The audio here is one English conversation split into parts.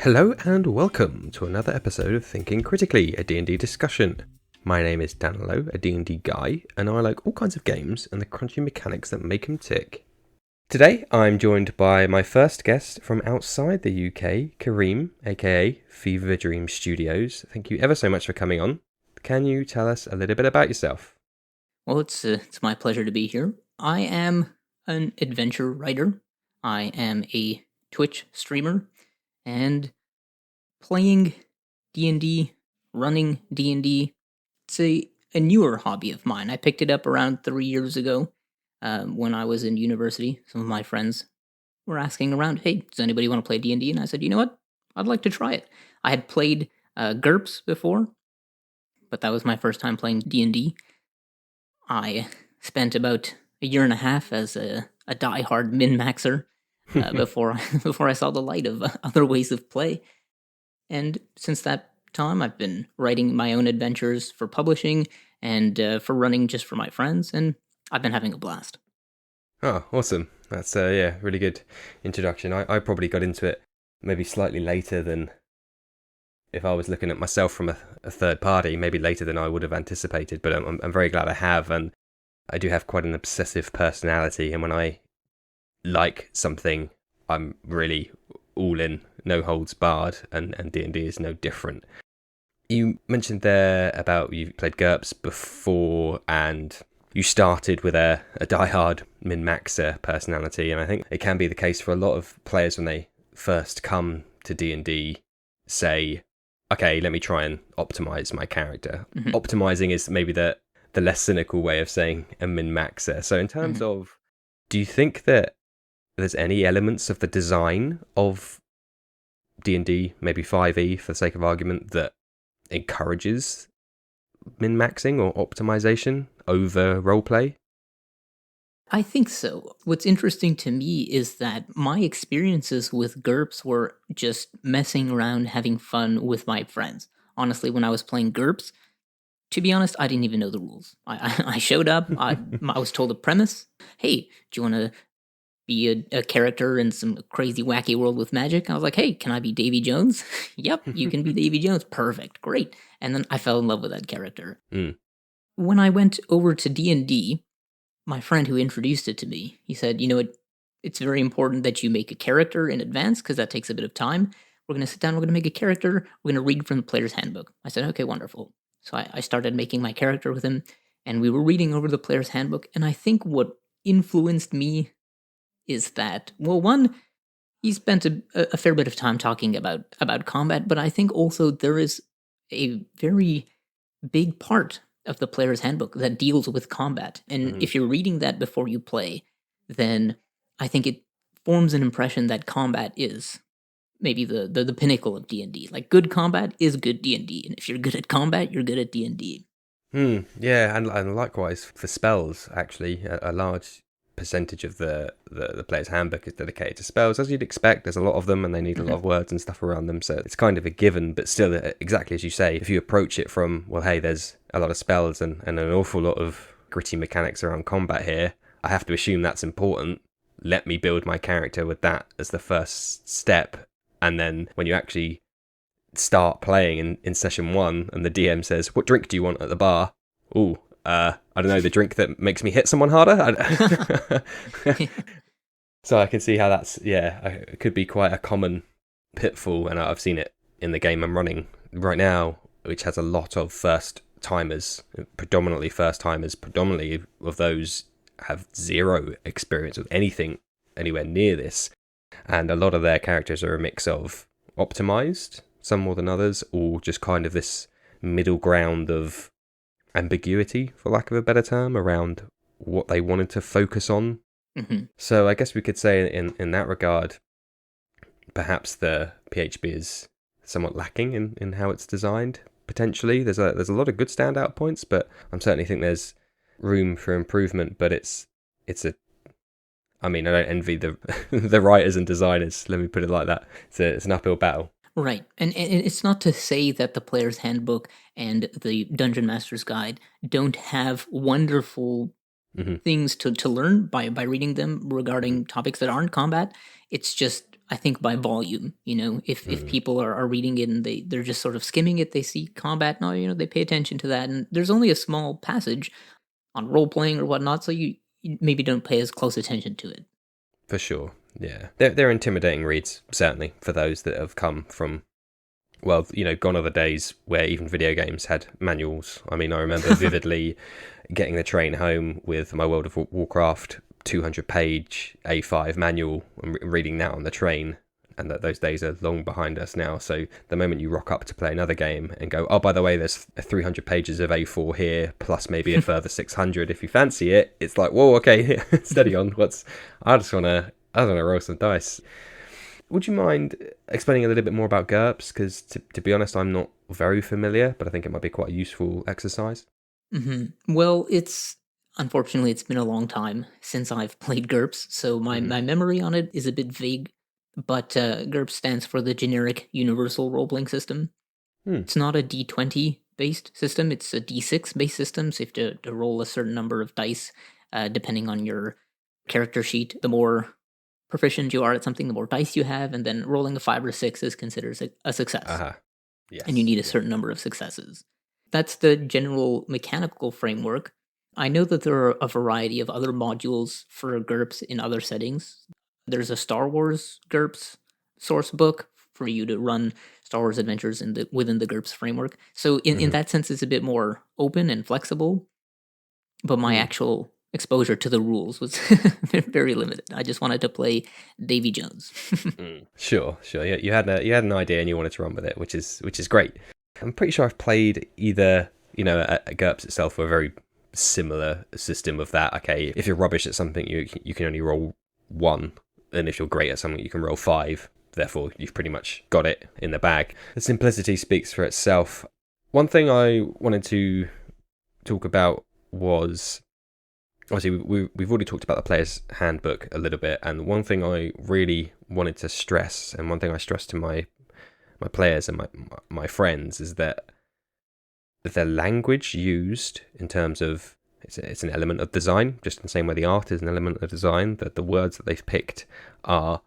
Hello and welcome to another episode of Thinking Critically, a D&D discussion. My name is Danilo, a D&D guy, and I like all kinds of games and the crunchy mechanics that make them tick. Today I'm joined by my first guest from outside the UK, Karim, a.k.a. FeverDreamStudios. Thank you ever so much for coming on. Can you tell us a little bit about yourself? Well, it's my pleasure to be here. I am an adventure writer. I am a Twitch streamer, and playing D&D, running D&D, it's a newer hobby of mine. I picked it up around 3 years ago when I was in university. Some of my friends were asking around, hey, does anybody want to play D&D? And I said, you know what? I'd like to try it. I had played GURPS before, but that was my first time playing D&D. I spent about a year and a half as a die-hard min-maxer before I saw the light of other ways of play. And since that time, I've been writing my own adventures for publishing and for running just for my friends, and I've been having a blast. Oh, awesome. That's really good introduction. I probably got into it maybe slightly later than if I was looking at myself from a third party, maybe later than I would have anticipated, but I'm very glad I have, and I do have quite an obsessive personality, and when I like something, I'm really all in, no holds barred, and D&D is no different. You mentioned there about you played GURPS before, and you started with a diehard min-maxer personality, and I think it can be the case for a lot of players when they first come to D&D, say, okay, let me try and optimize my character. Mm-hmm. Optimizing is maybe the less cynical way of saying a min-maxer. So in terms of, do you think that there's any elements of the design of D&D, maybe 5e for the sake of argument, that encourages min-maxing or optimization over roleplay? I think so. What's interesting to me is that my experiences with GURPS were just messing around, having fun with my friends. Honestly, when I was playing GURPS, to be honest, I didn't even know the rules. I showed up, I was told a premise. Hey, do you want to be a character in some crazy, wacky world with magic? I was like, hey, can I be Davy Jones? Yep, you can be Davy Jones. Perfect, great. And then I fell in love with that character. Mm. When I went over to D&D, my friend who introduced it to me, he said, you know, it's very important that you make a character in advance because that takes a bit of time. We're going to sit down, we're going to make a character, we're going to read from the player's handbook. I said, okay, wonderful. So I started making my character with him, and we were reading over the player's handbook, and I think what influenced me is that, well, one, he spent a fair bit of time talking about combat, but I think also there is a very big part of the player's handbook that deals with combat. And if you're reading that before you play, then I think it forms an impression that combat is maybe the pinnacle of D&D. Like, good combat is good D&D, and if you're good at combat, you're good at D&D. Yeah, and likewise for spells, actually, a large percentage of the player's handbook is dedicated to spells, as you'd expect. There's a lot of them, and they need a lot of words and stuff around them, so it's kind of a given. But still, exactly as you say, if you approach it from, well, hey, there's a lot of spells and an awful lot of gritty mechanics around combat here, I have to assume that's important. Let me build my character with that as the first step. And then when you actually start playing in session 1 and the DM says, what drink do you want at the bar? Ooh, I don't know, the drink that makes me hit someone harder? So I can see how that's, it could be quite a common pitfall, and I've seen it in the game I'm running right now, which has a lot of first-timers, predominantly of those have zero experience with anything anywhere near this, and a lot of their characters are a mix of optimized, some more than others, or just kind of this middle ground of ambiguity, for lack of a better term, around what they wanted to focus on. So I guess we could say in that regard, perhaps the PHB is somewhat lacking in how it's designed. Potentially, there's a lot of good standout points, but I certainly think there's room for improvement. But it's I don't envy the the writers and designers. Let me put it like that. It's an uphill battle. Right. And it's not to say that the player's handbook and the Dungeon Master's Guide don't have wonderful things to learn by reading them regarding topics that aren't combat. It's just, I think by volume. If people are reading it and they're just sort of skimming it, they see combat, no, they pay attention to that. And there's only a small passage on role playing or whatnot, so you maybe don't pay as close attention to it. For sure, yeah. They're intimidating reads, certainly, for those that have come from, well, gone are the days where even video games had manuals. I mean, I remember vividly getting the train home with my World of Warcraft 200-page A5 manual and reading that on the train. And that those days are long behind us now. So the moment you rock up to play another game and go, oh, by the way, there's 300 pages of A4 here, plus maybe a further 600 if you fancy it. It's like, whoa, okay, steady on. I just wanna roll some dice. Would you mind explaining a little bit more about GURPS? Because to be honest, I'm not very familiar, but I think it might be quite a useful exercise. Well, unfortunately, it's been a long time since I've played GURPS, so my memory on it is a bit vague. But GURPS stands for the Generic Universal Role-Playing System. It's not a D20 based system, it's a D6 based system, so you have to roll a certain number of dice depending on your character sheet. The more proficient you are at something, the more dice you have, and then rolling a 5 or 6 is considered a success. Yes. And you need a certain number of successes. That's the general mechanical framework. I know that there are a variety of other modules for GURPS in other settings. There's a Star Wars GURPS source book for you to run Star Wars adventures within the GURPS framework. So in that sense, it's a bit more open and flexible. But my actual exposure to the rules was very limited. I just wanted to play Davy Jones. Sure. Yeah, you had an idea and you wanted to run with it, which is great. I'm pretty sure I've played either at GURPS itself or a very similar system of that. Okay, if you're rubbish at something, you can only roll 1. And if you're great at something, you can roll 5. Therefore, you've pretty much got it in the bag. The simplicity speaks for itself. One thing I wanted to talk about was, obviously, we've already talked about the player's handbook a little bit. And one thing I really wanted to stress, and one thing I stress to my players and my friends, is that the language used in terms of, it's an element of design, just in the same way the art is an element of design, that the words that they've picked are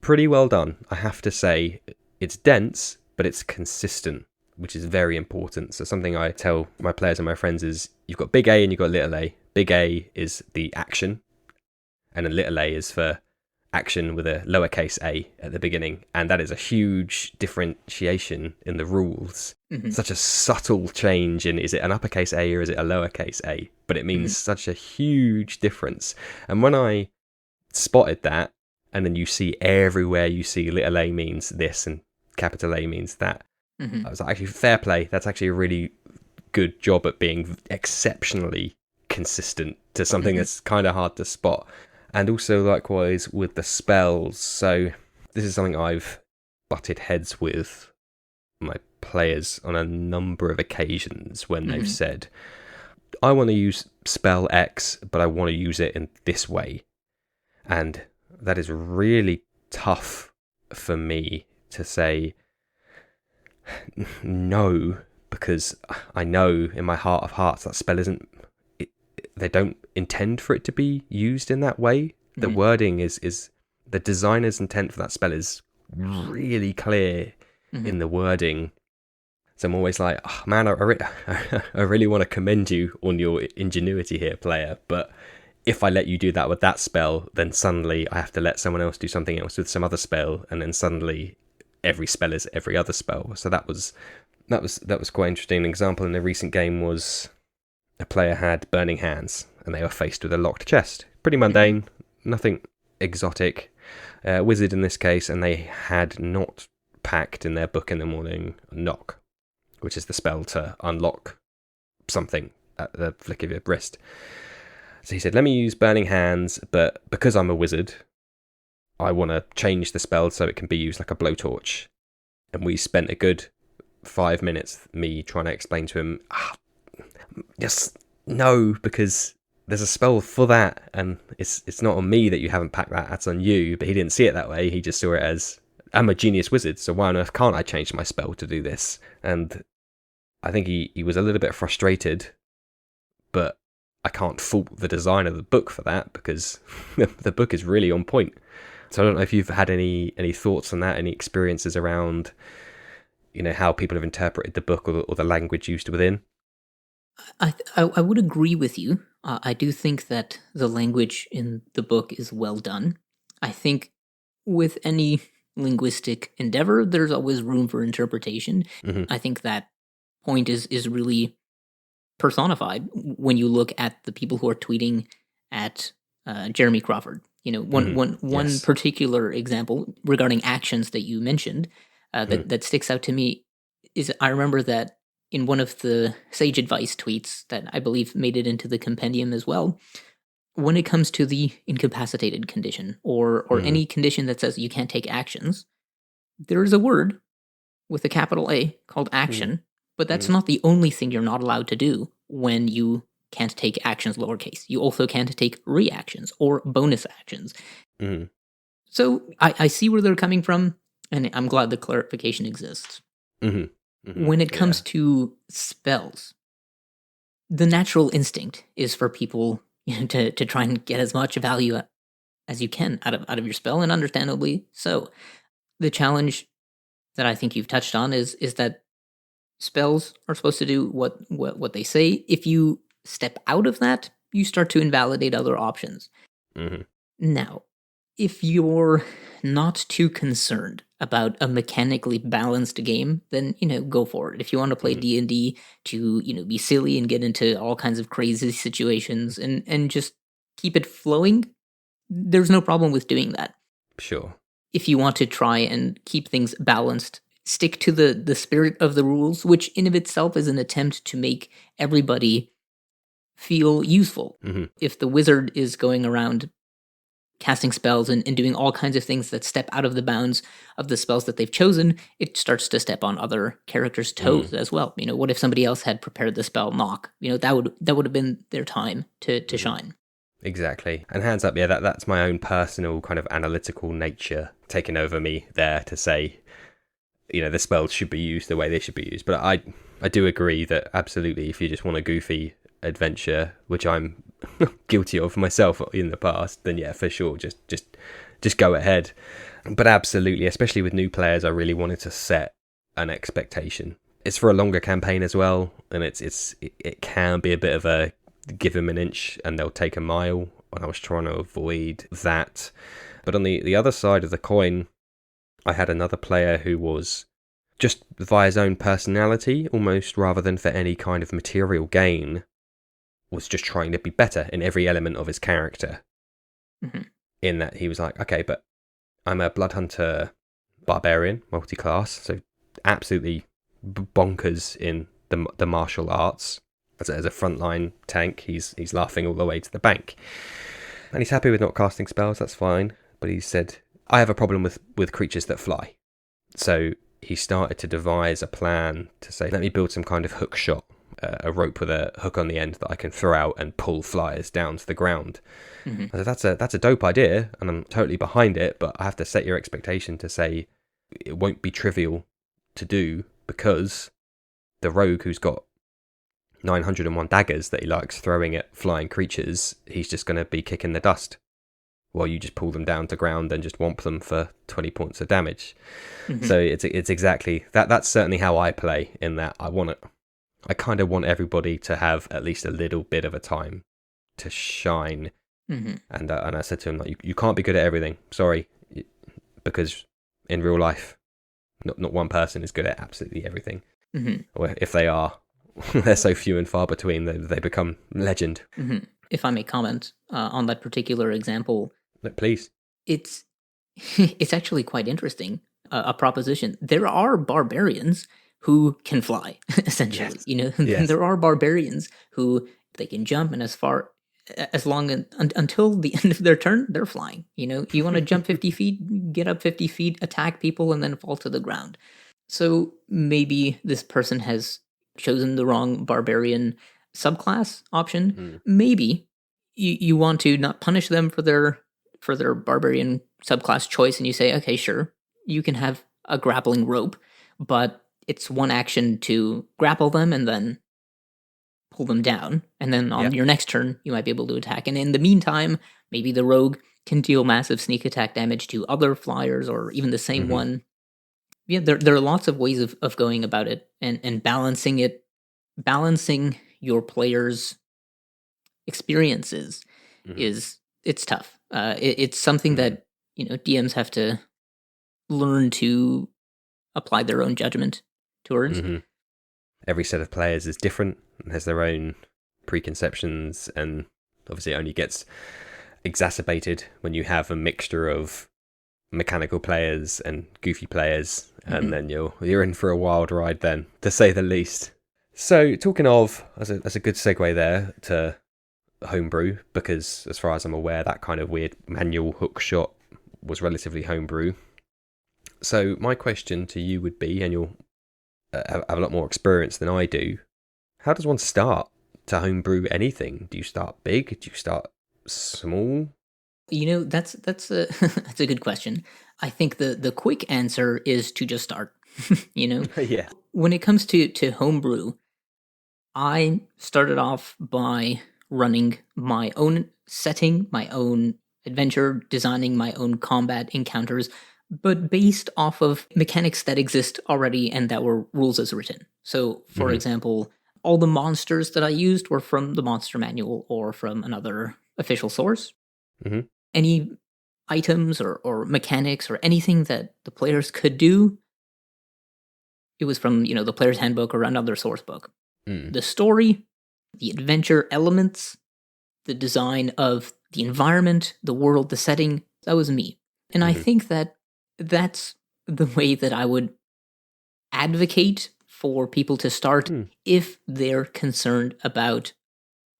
pretty well done. I have to say, it's dense, but it's consistent, which is very important. So something I tell my players and my friends is, you've got big A and you've got little a. Big A is the action, and a little a is for action with a lowercase a at the beginning, and that is a huge differentiation in the rules. Such a subtle change in, is it an uppercase A or is it a lowercase a, but it means such a huge difference. And when I spotted that, and then you see everywhere, you see little a means this and capital A means that, I was like, actually, fair play, that's actually a really good job at being exceptionally consistent to something that's kind of hard to spot. And also likewise with the spells. So this is something I've butted heads with my players on a number of occasions when they've said, I want to use spell X, but I want to use it in this way. And that is really tough for me to say no, because I know in my heart of hearts that spell isn't, they don't intend for it to be used in that way. The wording is the designer's intent for that spell is really clear in the wording. So I'm always like, oh, man, I really want to commend you on your ingenuity here, player. But if I let you do that with that spell, then suddenly I have to let someone else do something else with some other spell, and then suddenly every spell is every other spell. So that was quite interesting. An example in a recent game was a player had burning hands, and they were faced with a locked chest. Pretty mundane, nothing exotic. Wizard in this case, and they had not packed in their book in the morning knock, which is the spell to unlock something at the flick of your wrist. So he said, let me use burning hands, but because I'm a wizard, I want to change the spell so it can be used like a blowtorch. And we spent a good 5 minutes, me trying to explain to him, just no, because there's a spell for that, and it's not on me that you haven't packed that, that's on you. But he didn't see it that way. He just saw it as, I'm a genius wizard, so why on earth can't I change my spell to do this? And I think he was a little bit frustrated, but I can't fault the design of the book for that, because the book is really on point. So I don't know if you've had any thoughts on that, any experiences around, how people have interpreted the book or the language used within. I would agree with you. I do think that the language in the book is well done. I think with any linguistic endeavor, there's always room for interpretation. Hmm. I think that point is really personified when you look at the people who are tweeting at Jeremy Crawford. Hmm. One Yes. particular example regarding actions that you mentioned Hmm. that sticks out to me is I remember that in one of the sage advice tweets that I believe made it into the compendium as well. When it comes to the incapacitated condition or Hmm. any condition that says you can't take actions, there is a word with a capital A called Hmm. action, but that's Hmm. not the only thing you're not allowed to do when you can't take actions lowercase. You also can't take reactions or bonus actions. Hmm. So I see where they're coming from, and I'm glad the clarification exists. Hmm. Hmm. When it comes Yeah. to spells, the natural instinct is for people to try and get as much value as you can out of your spell, and understandably so. The challenge that I think you've touched on is that spells are supposed to do what they say. If you step out of that, you start to invalidate other options. Hmm. Now, if you're not too concerned about a mechanically balanced game, then go for it. If you want to play Hmm. D&D to be silly and get into all kinds of crazy situations and just keep it flowing, there's no problem with doing that. Sure. If you want to try and keep things balanced, stick to the spirit of the rules, which in of itself is an attempt to make everybody feel useful. Hmm. If the wizard is going around casting spells and doing all kinds of things that step out of the bounds of the spells that they've chosen, it starts to step on other characters' Hmm. toes as well. What if somebody else had prepared the spell knock? That would have been their time to Hmm. shine. Exactly. And hands up, yeah, that's my own personal kind of analytical nature taking over me there to say, the spells should be used the way they should be used. But I do agree that absolutely, if you just want a goofy adventure, which I'm guilty of myself in the past, then yeah, for sure, just go ahead. But absolutely, especially with new players, I really wanted to set an expectation. It's for a longer campaign as well, and it can be a bit of a give them an inch and they'll take a mile. And I was trying to avoid that. But on the other side of the coin, I had another player who was just via his own personality, almost rather than for any kind of material gain, was just trying to be better in every element of his character. Mhm. In that he was like, okay, but I'm a blood hunter barbarian, multi-class, so absolutely bonkers in the martial arts. As a frontline tank, he's laughing all the way to the bank, and he's happy with not casting spells. That's fine, but he said, I have a problem with creatures that fly. So he started to devise a plan to say, let me build some kind of hook shot, a rope with a hook on the end that I can throw out and pull flyers down to the ground. Mhm. I said, that's a dope idea, and I'm totally behind it, but I have to set your expectation to say it won't be trivial to do, because the rogue who's got 901 daggers that he likes throwing at flying creatures, he's just going to be kicking the dust while you just pull them down to ground and just whomp them for 20 points of damage. Mhm. So it's exactly that. That's certainly how I play. In that I kind of want everybody to have at least a little bit of a time to shine. Mhm. And I said to him, like, you can't be good at everything. Sorry, because in real life, not one person is good at absolutely everything. Mhm. Or if they are, they're so few and far between that they become legend. Mhm. If I may comment on that particular example, Look, please. it's it's actually quite interesting. A proposition. There are barbarians who can fly. Essentially, Yes. Yes. there are barbarians who they can jump, and as long until the end of their turn, they're flying. You want to jump 50 feet, get up 50 feet, attack people, and then fall to the ground. So maybe this person has chosen the wrong barbarian subclass option. Mm. Maybe you want to not punish them for their barbarian subclass choice, and you say, okay, sure, you can have a grappling rope, but it's one action to grapple them and then pull them down, and then on Yep. your next turn you might be able to attack. And in the meantime, maybe the rogue can deal massive sneak attack damage to other flyers or even the same Mm-hmm. one. Yeah, there are lots of ways of going about it and balancing your players' experiences Mm-hmm. it's tough. It's something Mm-hmm. that DMs have to learn to apply their own judgment towards. Mm-hmm. Every set of players is different and has their own preconceptions, and obviously it only gets exacerbated when you have a mixture of mechanical players and goofy players, and Mhm. then you're in for a wild ride then, to say the least. So talking of, that's a good segue there to homebrew, because as far as I'm aware, that kind of weird manual hook shot was relatively homebrew. So my question to you would be, and you'll have a lot more experience than I do, how does one start to homebrew anything? Do you start big? Do you start small? That's a that's a good question. I think the quick answer is to just start. you know, Yeah. when it comes to homebrew, I started off by running my own setting, my own adventure, designing my own combat encounters, but based off of mechanics that exist already and that were rules as written. So, for Hmm. example, all the monsters that I used were from the monster manual or from another official source. Hmm. Any items or mechanics or anything that the players could do, it was from, the player's handbook or another source book. Mm. The story, the adventure elements, the design of the environment, the world, the setting, that was me. And I Hmm. think that that's the way that I would advocate for people to start Mm. if they're concerned about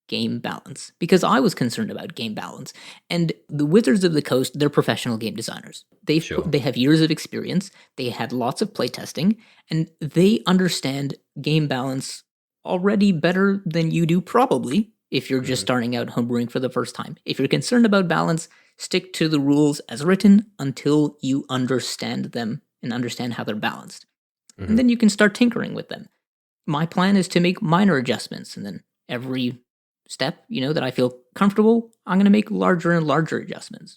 game balance. Because I was concerned about game balance. And the Wizards of the Coast, they're professional game designers. Sure. They have years of experience, they had lots of playtesting, and they understand game balance already better than you do, probably, if you're just Hmm. starting out homebrewing for the first time. If you're concerned about balance, stick to the rules as written until you understand them and understand how they're balanced. And Hmm. then you can start tinkering with them. My plan is to make minor adjustments, and then every step, that I feel comfortable, I'm going to make larger and larger adjustments.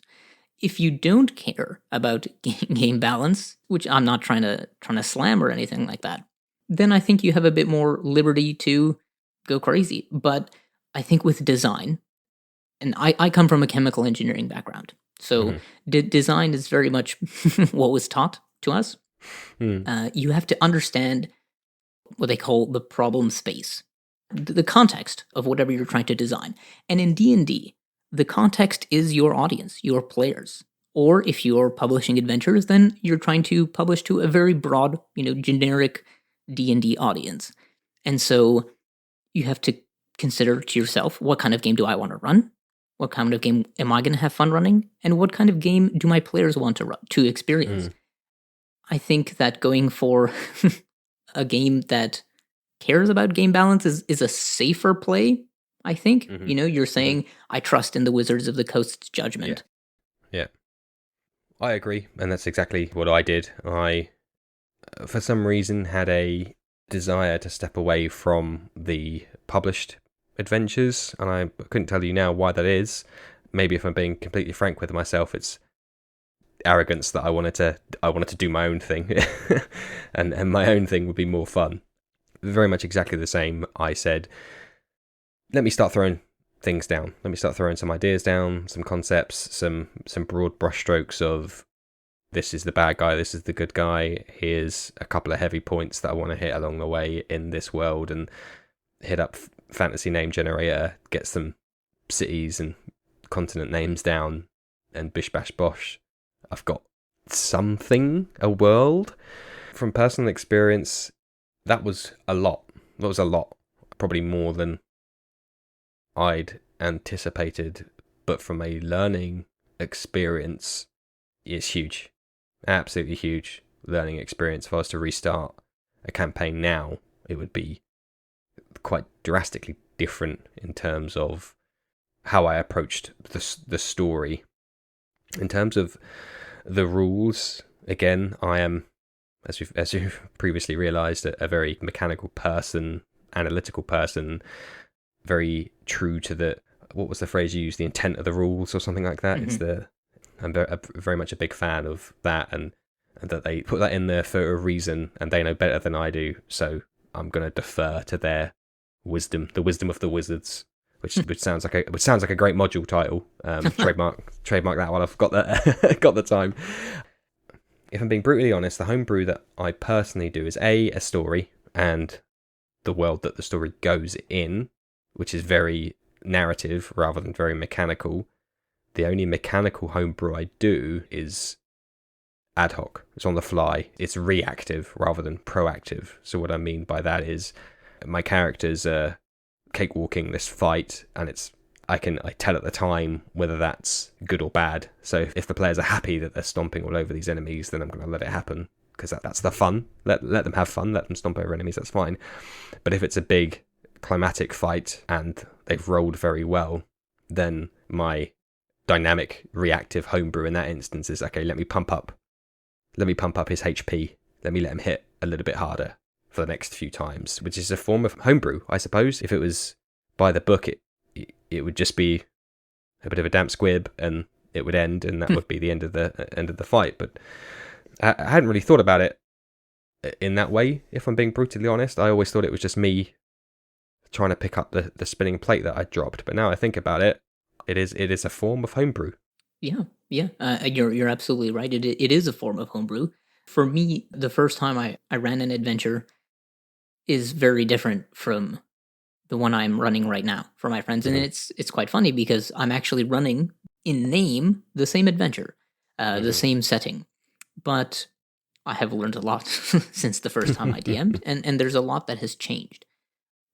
If you don't care about game balance, which I'm not trying to slam or anything like that, then I think you have a bit more liberty to go crazy. But I think with design, and I come from a chemical engineering background, so Hmm. design is very much what was taught to us. Mm. You have to understand what they call the problem space, the context of whatever you're trying to design. And in D&D, the context is your audience, your players. Or if you're publishing adventures, then you're trying to publish to a very broad, generic D&D audience. And so you have to consider to yourself, what kind of game do I want to run? What kind of game am I going to have fun running? And what kind of game do my players want to experience? Mm. I think that going for a game that cares about game balance is a safer play, I think. Hmm. You're Hmm. saying, I trust in the Wizards of the Coast's Yeah. judgment. Yeah. I agree, and that's exactly what I did. I, for some reason, had a desire to step away from the published adventures, and I couldn't tell you now why that is. Maybe if I'm being completely frank with myself, it's arrogance that I wanted to do my own thing, and my own thing would be more fun. Very much exactly the same. I said, let me start throwing things down. Let me start throwing some ideas down, some concepts, some broad brushstrokes of, this is the bad guy, this is the good guy. Here's a couple of heavy points that I want to hit along the way in this world, and hit up fantasy name generator, get some cities and continent names down, and bish bash bosh, I've got something, a world. From personal experience, that was a lot. That was a lot. Probably more than I'd anticipated. But from a learning experience, it's huge. Absolutely huge learning experience. If I was to restart a campaign now, it would be quite drastically different in terms of how I approached the story. In terms of the rules, again, I am, as you've previously realised, a very mechanical person, analytical person, very true to the, what was the phrase you used, the intent of the rules or something like that. It's Mhm. I'm very much a big fan of that, and that they put that in there for a reason, and they know better than I do. So I'm going to defer to their wisdom, the wisdom of the wizards, which sounds like a great module title. Trademark that one. I've got that got the time. If I'm being brutally honest, the homebrew that I personally do is a story and the world that the story goes in, which is very narrative rather than very mechanical. The only mechanical homebrew I do is ad hoc. It's on the fly. It's reactive rather than proactive. So what I mean by that is my characters are cakewalking this fight, and I tell at the time whether that's good or bad. So if the players are happy that they're stomping all over these enemies, then I'm going to let it happen, because that's the fun. Let them have fun. Let them stomp over enemies. That's fine. But if it's a big climatic fight and they've rolled very well, then my dynamic reactive homebrew in that instance is, okay, let me pump up his HP. Let me let him hit a little bit harder for the next few times, which is a form of homebrew, I suppose. If it was by the book, it would just be a bit of a damp squib and it would end, and that would be the end of the fight. But I hadn't really thought about it in that way, if I'm being brutally honest. I always thought it was just me trying to pick up the spinning plate that I dropped. But now I think about it, it is a form of homebrew. Yeah, you're absolutely right. It is a form of homebrew. For me, the first time I ran an adventure is very different from the one I'm running right now for my friends, and it's quite funny because I'm actually running in name the same adventure, the same setting, but I have learned a lot since the first time I DM'd, and there's a lot that has changed.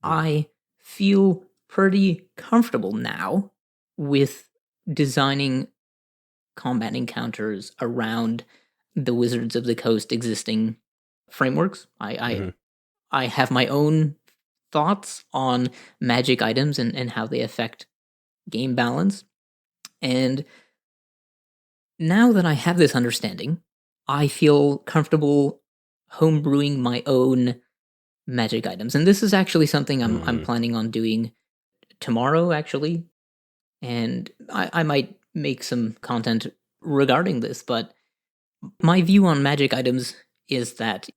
I feel pretty comfortable now with designing combat encounters around the Wizards of the Coast existing frameworks. I have my own thoughts on magic items and how they affect game balance. And now that I have this understanding, I feel comfortable homebrewing my own magic items. And this is actually something I'm planning on doing tomorrow, actually. And I might make some content regarding this, but my view on magic items is that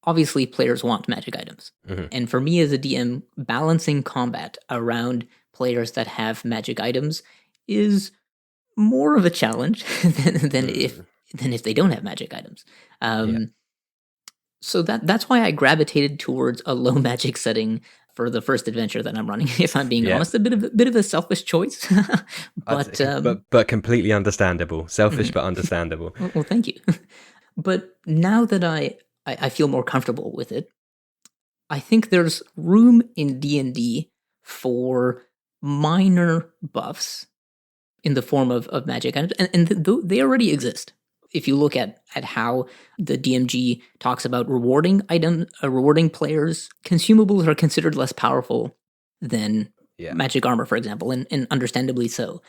obviously players want magic items. And for me as a DM, balancing combat around players that have magic items is more of a challenge than if they don't have magic items. So that's why I gravitated towards a low magic setting for the first adventure that I'm running. If I'm being honest, a bit of a selfish choice, but completely understandable. Selfish but understandable. Well, thank you. But now that I feel more comfortable with it, I think there's room in D&D for minor buffs in the form of magic items, and they already exist. If you look at how the DMG talks about rewarding players, consumables are considered less powerful than magic armor, for example, and understandably so.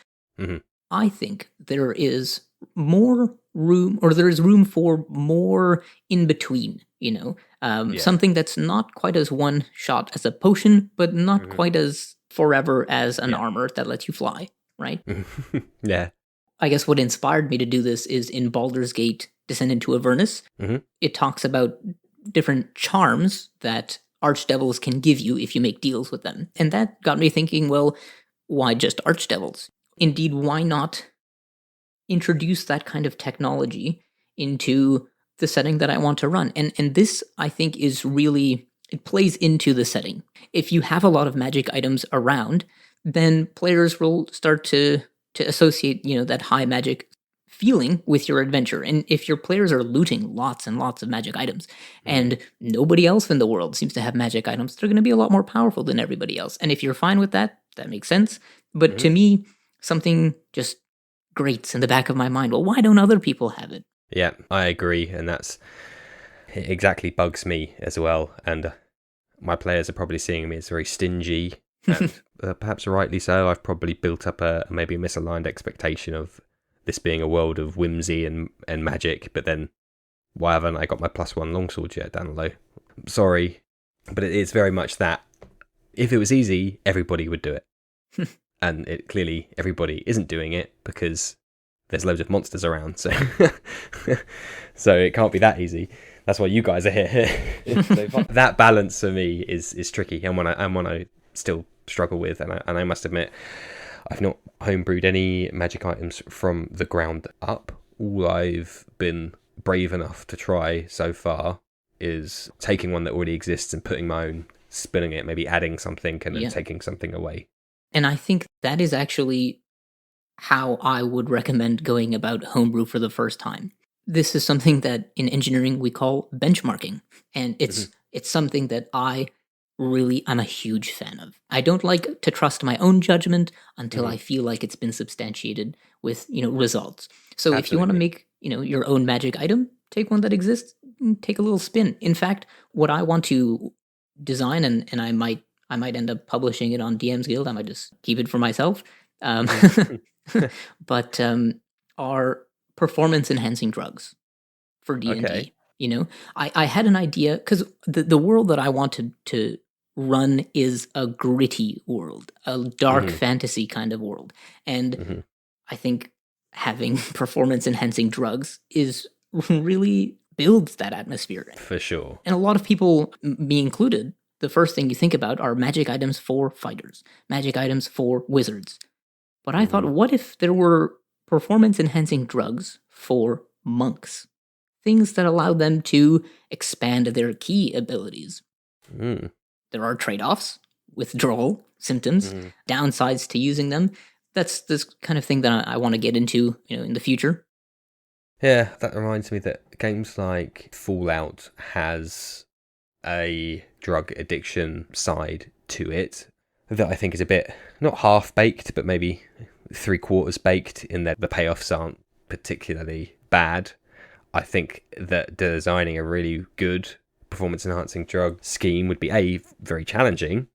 I think there is more room, or there is room for more in between, something that's not quite as one shot as a potion, but not quite as forever as an armor that lets you fly, right? Yeah. I guess what inspired me to do this is in Baldur's Gate Descent into Avernus. It talks about different charms that archdevils can give you if you make deals with them. And that got me thinking, well, why just archdevils? Indeed, why not introduce that kind of technology into the setting that I want to run? And this, I think, is really, it plays into the setting. If you have a lot of magic items around, then players will start to associate, that high magic feeling with your adventure. And if your players are looting lots and lots of magic items, and nobody else in the world seems to have magic items, they're going to be a lot more powerful than everybody else. And if you're fine with that, that makes sense. But to me, something just grates in the back of my mind. Well, why don't other people have it? Yeah, I agree. And it exactly bugs me as well. And my players are probably seeing me as very stingy. And perhaps rightly so. I've probably built up maybe a misaligned expectation of this being a world of whimsy and magic, but then why haven't I got my +1 longsword yet down low? Sorry, but it is very much that. If it was easy, everybody would do it. And clearly everybody isn't doing it because there's loads of monsters around, so so it can't be that easy. That's why you guys are here. So that balance for me is tricky, and one I still struggle with, and I must admit, I've not homebrewed any magic items from the ground up. All I've been brave enough to try so far is taking one that already exists and putting my own spinning it, maybe adding something and then taking something away. And I think that is actually how I would recommend going about homebrew for the first time. This is something that in engineering we call benchmarking, and it's something that I'm a huge fan of. I don't like to trust my own judgment until I feel like it's been substantiated with, results. So if you want to make, your own magic item, take one that exists and take a little spin. In fact, what I want to design, and I might end up publishing it on DM's Guild. I might just keep it for myself. But are performance enhancing drugs for D&D. Okay. I had an idea because the world that I wanted to run is a gritty world, a dark fantasy kind of world. And I think having performance enhancing drugs is really builds that atmosphere. For sure. And a lot of people, me included, the first thing you think about are magic items for fighters, magic items for wizards. But I thought, what if there were performance enhancing drugs for monks? Things that allow them to expand their key abilities. There are trade-offs, withdrawal symptoms, downsides to using them. That's this kind of thing that I want to get into, in the future. Yeah, that reminds me that games like Fallout has a drug addiction side to it that I think is a bit, not half-baked, but maybe 3/4 baked, in that the payoffs aren't particularly bad. I think that designing a really good performance-enhancing drug scheme would be very challenging,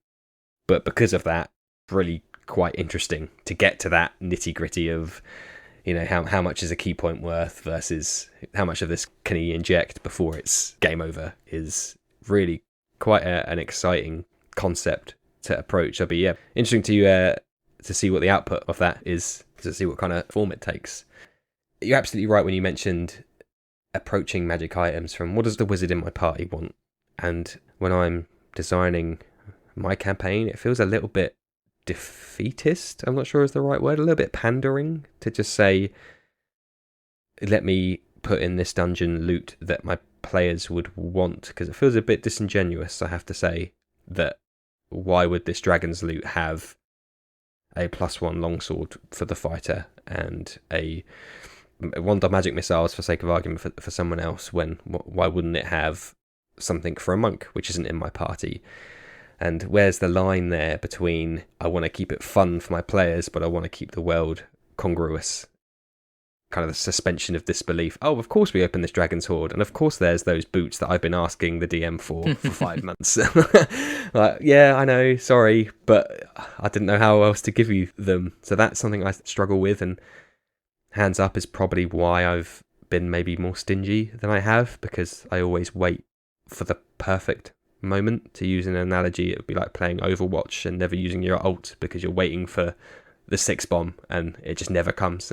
but because of that, really quite interesting to get to that nitty-gritty of, how much is a key point worth versus how much of this can he inject before it's game over, is really quite an exciting concept to approach. It'll be interesting to see what the output of that is, to see what kind of form it takes. You're absolutely right when you mentioned approaching magic items from, what does the wizard in my party want? And when I'm designing my campaign, it feels a little bit defeatist, I'm not sure is the right word, a little bit pandering, to just say, let me put in this dungeon loot that my players would want, because it feels a bit disingenuous, I have to say, that why would this dragon's loot have a +1 longsword for the fighter and a wand of magic missiles, for sake of argument, for someone else, when why wouldn't it have something for a monk, which isn't in my party? And where's the line there between, I want to keep it fun for my players, but I want to keep the world congruous? Kind of the suspension of disbelief. Oh, of course we open this dragon's hoard, and of course there's those boots that I've been asking the DM for 5 months. Like, yeah, I know, sorry, but I didn't know how else to give you them. So that's something I struggle with, and hands up is probably why I've been maybe more stingy than I have, because I always wait for the perfect moment. To use an analogy, it would be like playing Overwatch and never using your ult, because you're waiting for the 6 bomb and it just never comes.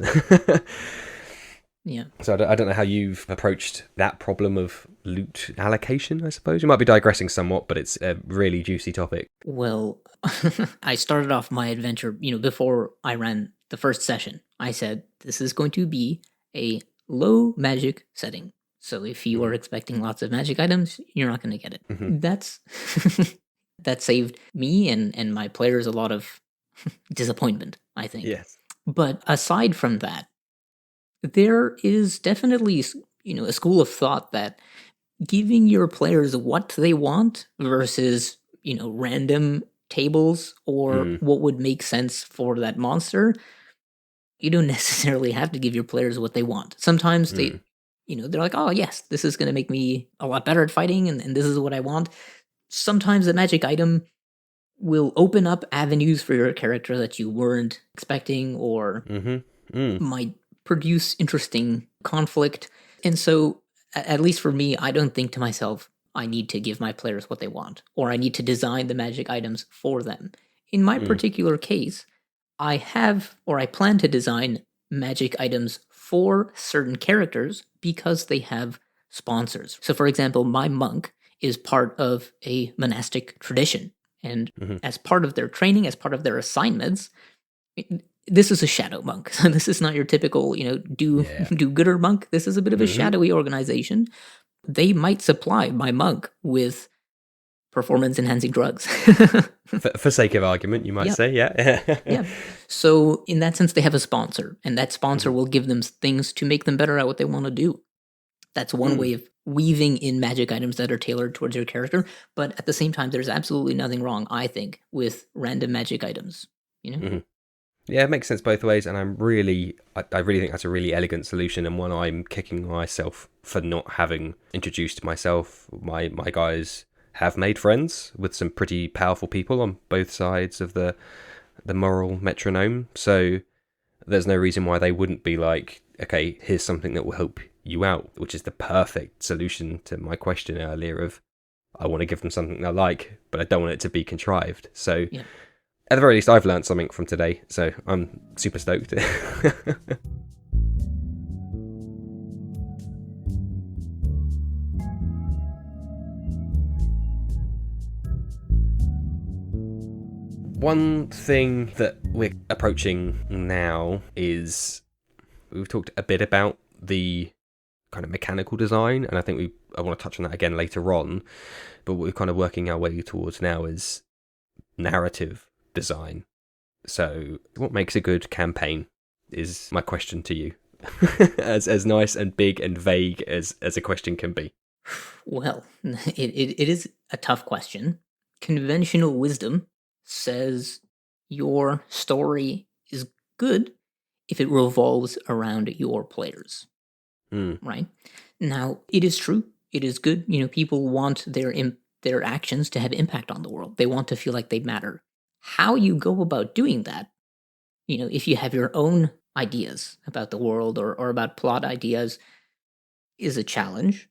Yeah. So I don't know how you've approached that problem of loot allocation, I suppose. You might be digressing somewhat, but it's a really juicy topic. Well, I started off my adventure, before I ran the first session. I said, this is going to be a low magic setting. So if you are expecting lots of magic items, you're not going to get it. That's that saved me and my players a lot of disappointment, I think. Yes. But aside from that, there is definitely, a school of thought that giving your players what they want versus, random tables or what would make sense for that monster, you don't necessarily have to give your players what they want. Sometimes they, they're like, oh, yes, this is going to make me a lot better at fighting, and this is what I want. Sometimes the magic item will open up avenues for your character that you weren't expecting, or might produce interesting conflict. And so, at least for me, I don't think to myself, I need to give my players what they want, or I need to design the magic items for them. In my particular case, I have, or I plan to design magic items for certain characters because they have sponsors. So, for example, my monk is part of a monastic tradition. And as part of their training, as part of their assignments, this is a shadow monk. So this is not your typical, do-gooder monk. This is a bit of a shadowy organization. They might supply my monk with performance-enhancing drugs. For sake of argument, you might say, yeah. Yeah. So in that sense, they have a sponsor, and that sponsor will give them things to make them better at what they want to do. That's one way of weaving in magic items that are tailored towards your character. But at the same time, there's absolutely nothing wrong, I think, with random magic items. Yeah, it makes sense both ways, and I really think that's a really elegant solution, and one I'm kicking myself for not having introduced myself. My guys have made friends with some pretty powerful people on both sides of the moral metronome, so there's no reason why they wouldn't be like, okay, here's something that will help you out, which is the perfect solution to my question earlier of I want to give them something they like, but I don't want it to be contrived. So at the very least, I've learned something from today, so I'm super stoked. One thing that we're approaching now is we've talked a bit about the kind of mechanical design, and I think I want to touch on that again later on, but what we're kind of working our way towards now is narrative design. So what makes a good campaign is my question to you. as nice and big and vague as a question can be. Well, it is a tough question. Conventional wisdom says your story is good if it revolves around your players. Right? Now, it is true. It is good. People want their actions to have impact on the world. They want to feel like they matter. How you go about doing that, if you have your own ideas about the world or about plot ideas, is a challenge.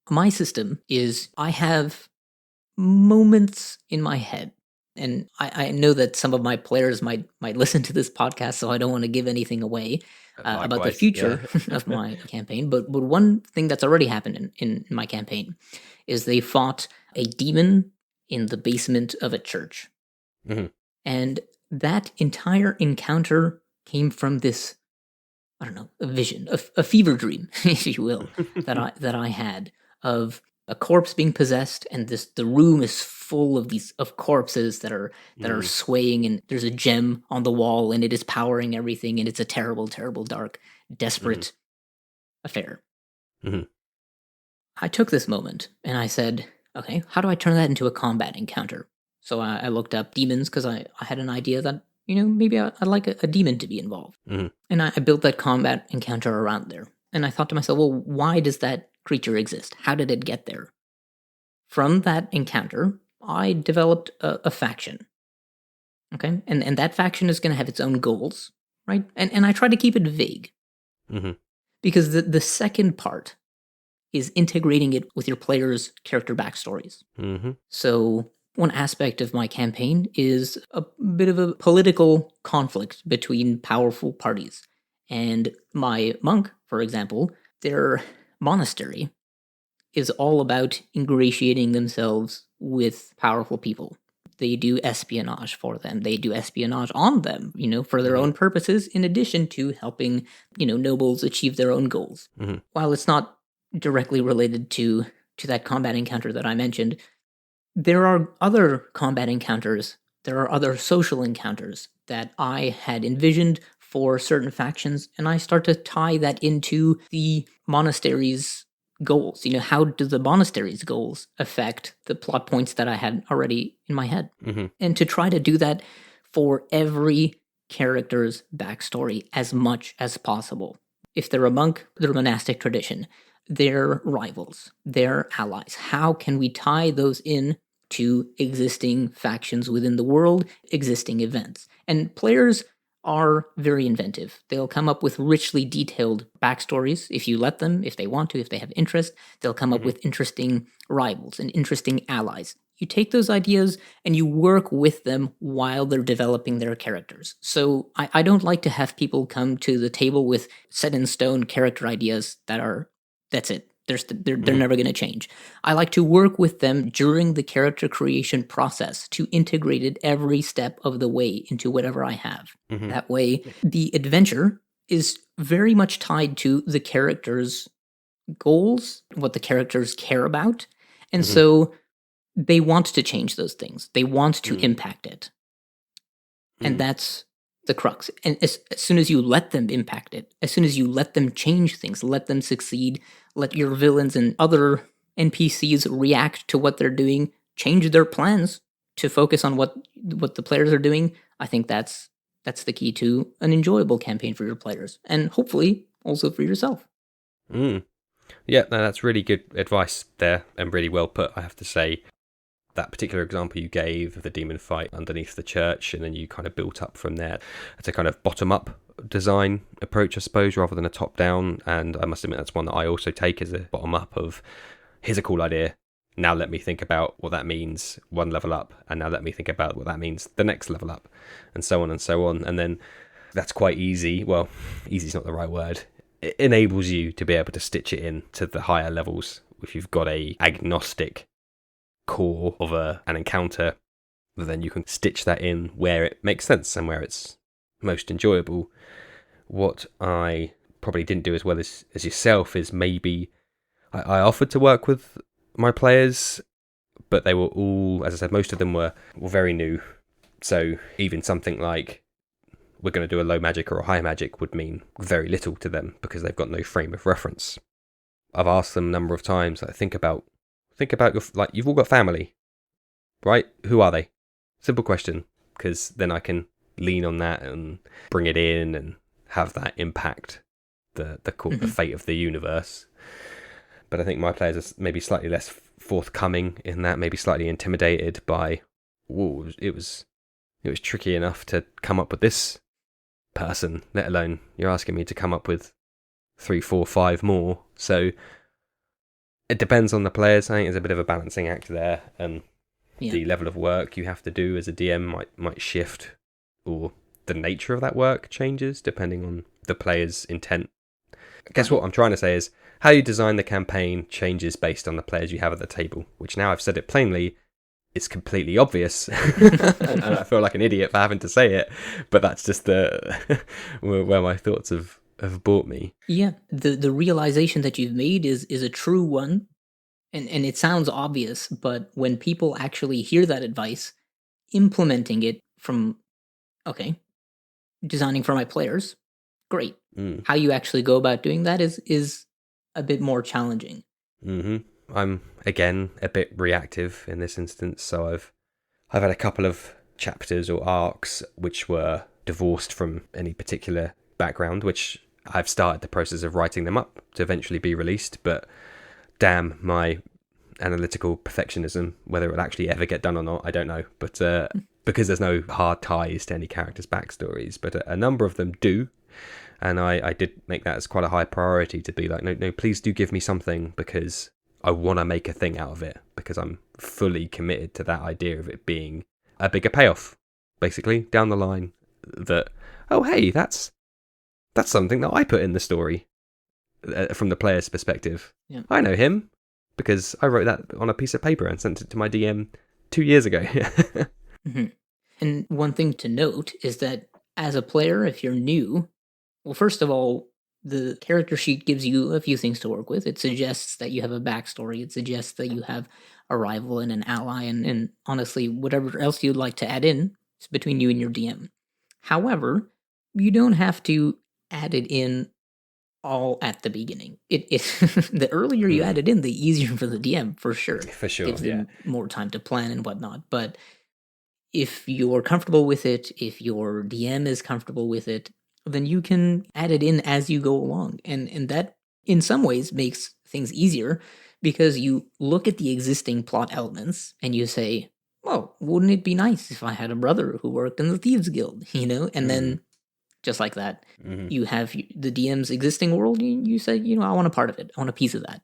My system is I have moments in my head. And I know that some of my players might listen to this podcast, so I don't want to give anything away about the future of my campaign. But one thing that's already happened in my campaign is they fought a demon in the basement of a church. And that entire encounter came from this, I don't know, a vision, a fever dream, if you will, that I had of a corpse being possessed, and the room is full of corpses that are swaying, and there's a gem on the wall, and it is powering everything, and it's a terrible, terrible, dark, desperate affair. I took this moment and I said, okay, how do I turn that into a combat encounter? So I looked up demons because I had an idea that maybe I'd like a demon to be involved, and I built that combat encounter around there. And I thought to myself, well, why does that creature exist? How did it get there? From that encounter, I developed a faction. Okay? And that faction is going to have its own goals, right? And I try to keep it vague. Because the second part is integrating it with your players' character backstories. So one aspect of my campaign is a bit of a political conflict between powerful parties. And my monk, for example, their monastery is all about ingratiating themselves with powerful people. They do espionage for them. They do espionage on them, for their own purposes, in addition to helping, nobles achieve their own goals. While it's not directly related to that combat encounter that I mentioned, there are other combat encounters. There are other social encounters that I had envisioned for certain factions, and I start to tie that into the monastery's goals. How do the monastery's goals affect the plot points that I had already in my head? And to try to do that for every character's backstory as much as possible. If they're a monk, they're a monastic tradition. They're rivals, they're allies. How can we tie those in to existing factions within the world, existing events? And players are very inventive. They'll come up with richly detailed backstories if you let them, if they want to, if they have interest. They'll come up with interesting rivals and interesting allies. you take those ideas and you work with them while they're developing their characters. So I don't like to have people come to the table with set in stone character ideas that's it. They're never going to change. I like to work with them during the character creation process to integrate it every step of the way into whatever I have. That way, the adventure is very much tied to the character's goals, what the characters care about. And so they want to change those things. They want to impact it. And that's the crux. And as soon as you let them impact it, as soon as you let them change things, let them succeed, let your villains and other NPCs react to what they're doing, change their plans to focus on what the players are doing, I think that's the key to an enjoyable campaign for your players. And hopefully also for yourself. Yeah, no, that's really good advice there, and really well put, I have to say. That particular example you gave of the demon fight underneath the church, and then you kind of built up from there. It's a kind of bottom-up design approach, I suppose, rather than a top-down, and I must admit that's one that I also take as a bottom-up of, here's a cool idea, now let me think about what that means one level up, and now let me think about what that means the next level up, and so on and so on. And then that's quite easy. Well, easy is not the right word. It enables you to be able to stitch it in to the higher levels if you've got a agnostic core of an encounter, then you can stitch that in where it makes sense and where it's most enjoyable. What I probably didn't do as well as yourself is maybe I offered to work with my players, but they were all, as I said, most of them were very new. So even something like we're going to do a low magic or a high magic would mean very little to them because they've got no frame of reference. I've asked them a number of times, like, think about your, like, you've all got family, right? Who are they? Simple question, because then I can lean on that and bring it in and have that impact the fate of the universe. But I think my players are maybe slightly less forthcoming in that, maybe slightly intimidated by, whoa, it was tricky enough to come up with this person, let alone you're asking me to come up with 3, 4, 5 more. So it depends on the players. I think there's a bit of a balancing act there, and the level of work you have to do as a DM might shift, or the nature of that work changes depending on the player's intent. I guess what I'm trying to say is how you design the campaign changes based on the players you have at the table, which, now I've said it plainly, it's completely obvious. And I feel like an idiot for having to say it, but that's just where my thoughts have brought me. Yeah, the realization that you've made is a true one, and it sounds obvious, but when people actually hear that advice, implementing it from, okay, designing for my players, great. How you actually go about doing that is a bit more challenging. I'm again a bit reactive in this instance, so I've had a couple of chapters or arcs which were divorced from any particular background, which I've started the process of writing them up to eventually be released, but damn my analytical perfectionism, whether it will actually ever get done or not, I don't know. But because there's no hard ties to any characters' backstories, but a number of them do, and I did make that as quite a high priority to be like, no, please do give me something, because I want to make a thing out of it, because I'm fully committed to that idea of it being a bigger payoff, basically, down the line, that, oh, hey, that's something that I put in the story from the player's perspective. Yeah. I know him because I wrote that on a piece of paper and sent it to my DM 2 years ago. And one thing to note is that as a player, if you're new, well, first of all, the character sheet gives you a few things to work with. It suggests that you have a backstory. It suggests that you have a rival and an ally, and honestly, whatever else you'd like to add in is between you and your DM. However, you don't have to add it in all at the beginning. It the earlier you add it in, the easier for the DM, for sure. For sure, Gives them more time to plan and whatnot. But if you're comfortable with it, if your DM is comfortable with it, then you can add it in as you go along. And that, in some ways, makes things easier, because you look at the existing plot elements and you say, well, wouldn't it be nice if I had a brother who worked in the Thieves Guild, And then, just like that, you have the DM's existing world, you say, I want a part of it. I want a piece of that.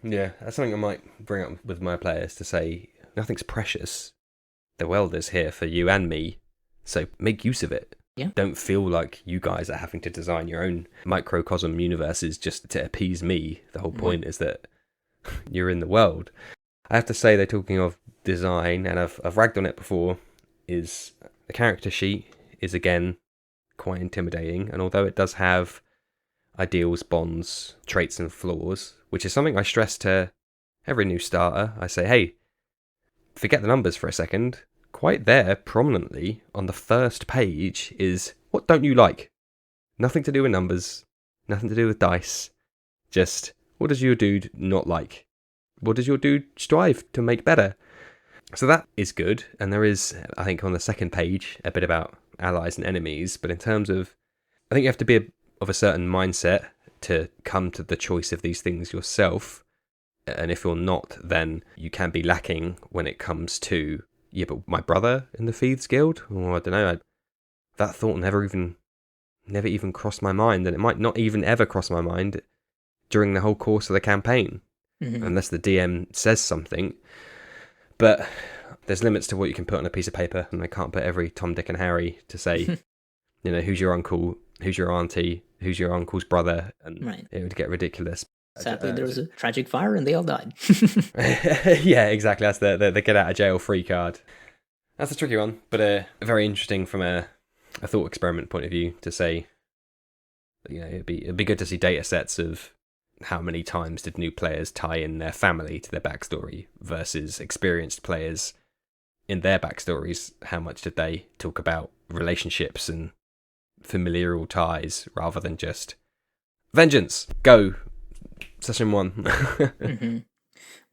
Yeah, that's something I might bring up with my players to say, nothing's precious. The world is here for you and me, so make use of it. Yeah. Don't feel like you guys are having to design your own microcosm universes just to appease me. The whole point is that you're in the world. I have to say, they're talking of design, and I've ragged on it before, is the character sheet is again quite intimidating, and although it does have ideals, bonds, traits and flaws, which is something I stress to every new starter, I say, hey, forget the numbers for a second. Quite there, prominently, on the first page is, what don't you like? Nothing to do with numbers, nothing to do with dice, just, what does your dude not like? What does your dude strive to make better? So that is good, and there is, I think, on the second page, a bit about allies and enemies, but in terms of, I think you have to be of a certain mindset to come to the choice of these things yourself, and if you're not, then you can be lacking when it comes to, yeah, but my brother in the Thieves Guild? Or I don't know, that thought never even crossed my mind, and it might not even ever cross my mind during the whole course of the campaign, unless the DM says something. But there's limits to what you can put on a piece of paper, and I can't put every Tom, Dick and Harry to say, who's your uncle, who's your auntie, who's your uncle's brother, and it would get ridiculous. Sadly, there was a tragic fire and they all died. Yeah, exactly. That's the get out of jail free card. That's a tricky one, but very interesting from a thought experiment point of view to say, it'd be good to see data sets of how many times did new players tie in their family to their backstory versus experienced players in their backstories. How much did they talk about relationships and familial ties rather than just vengeance, go, session 1.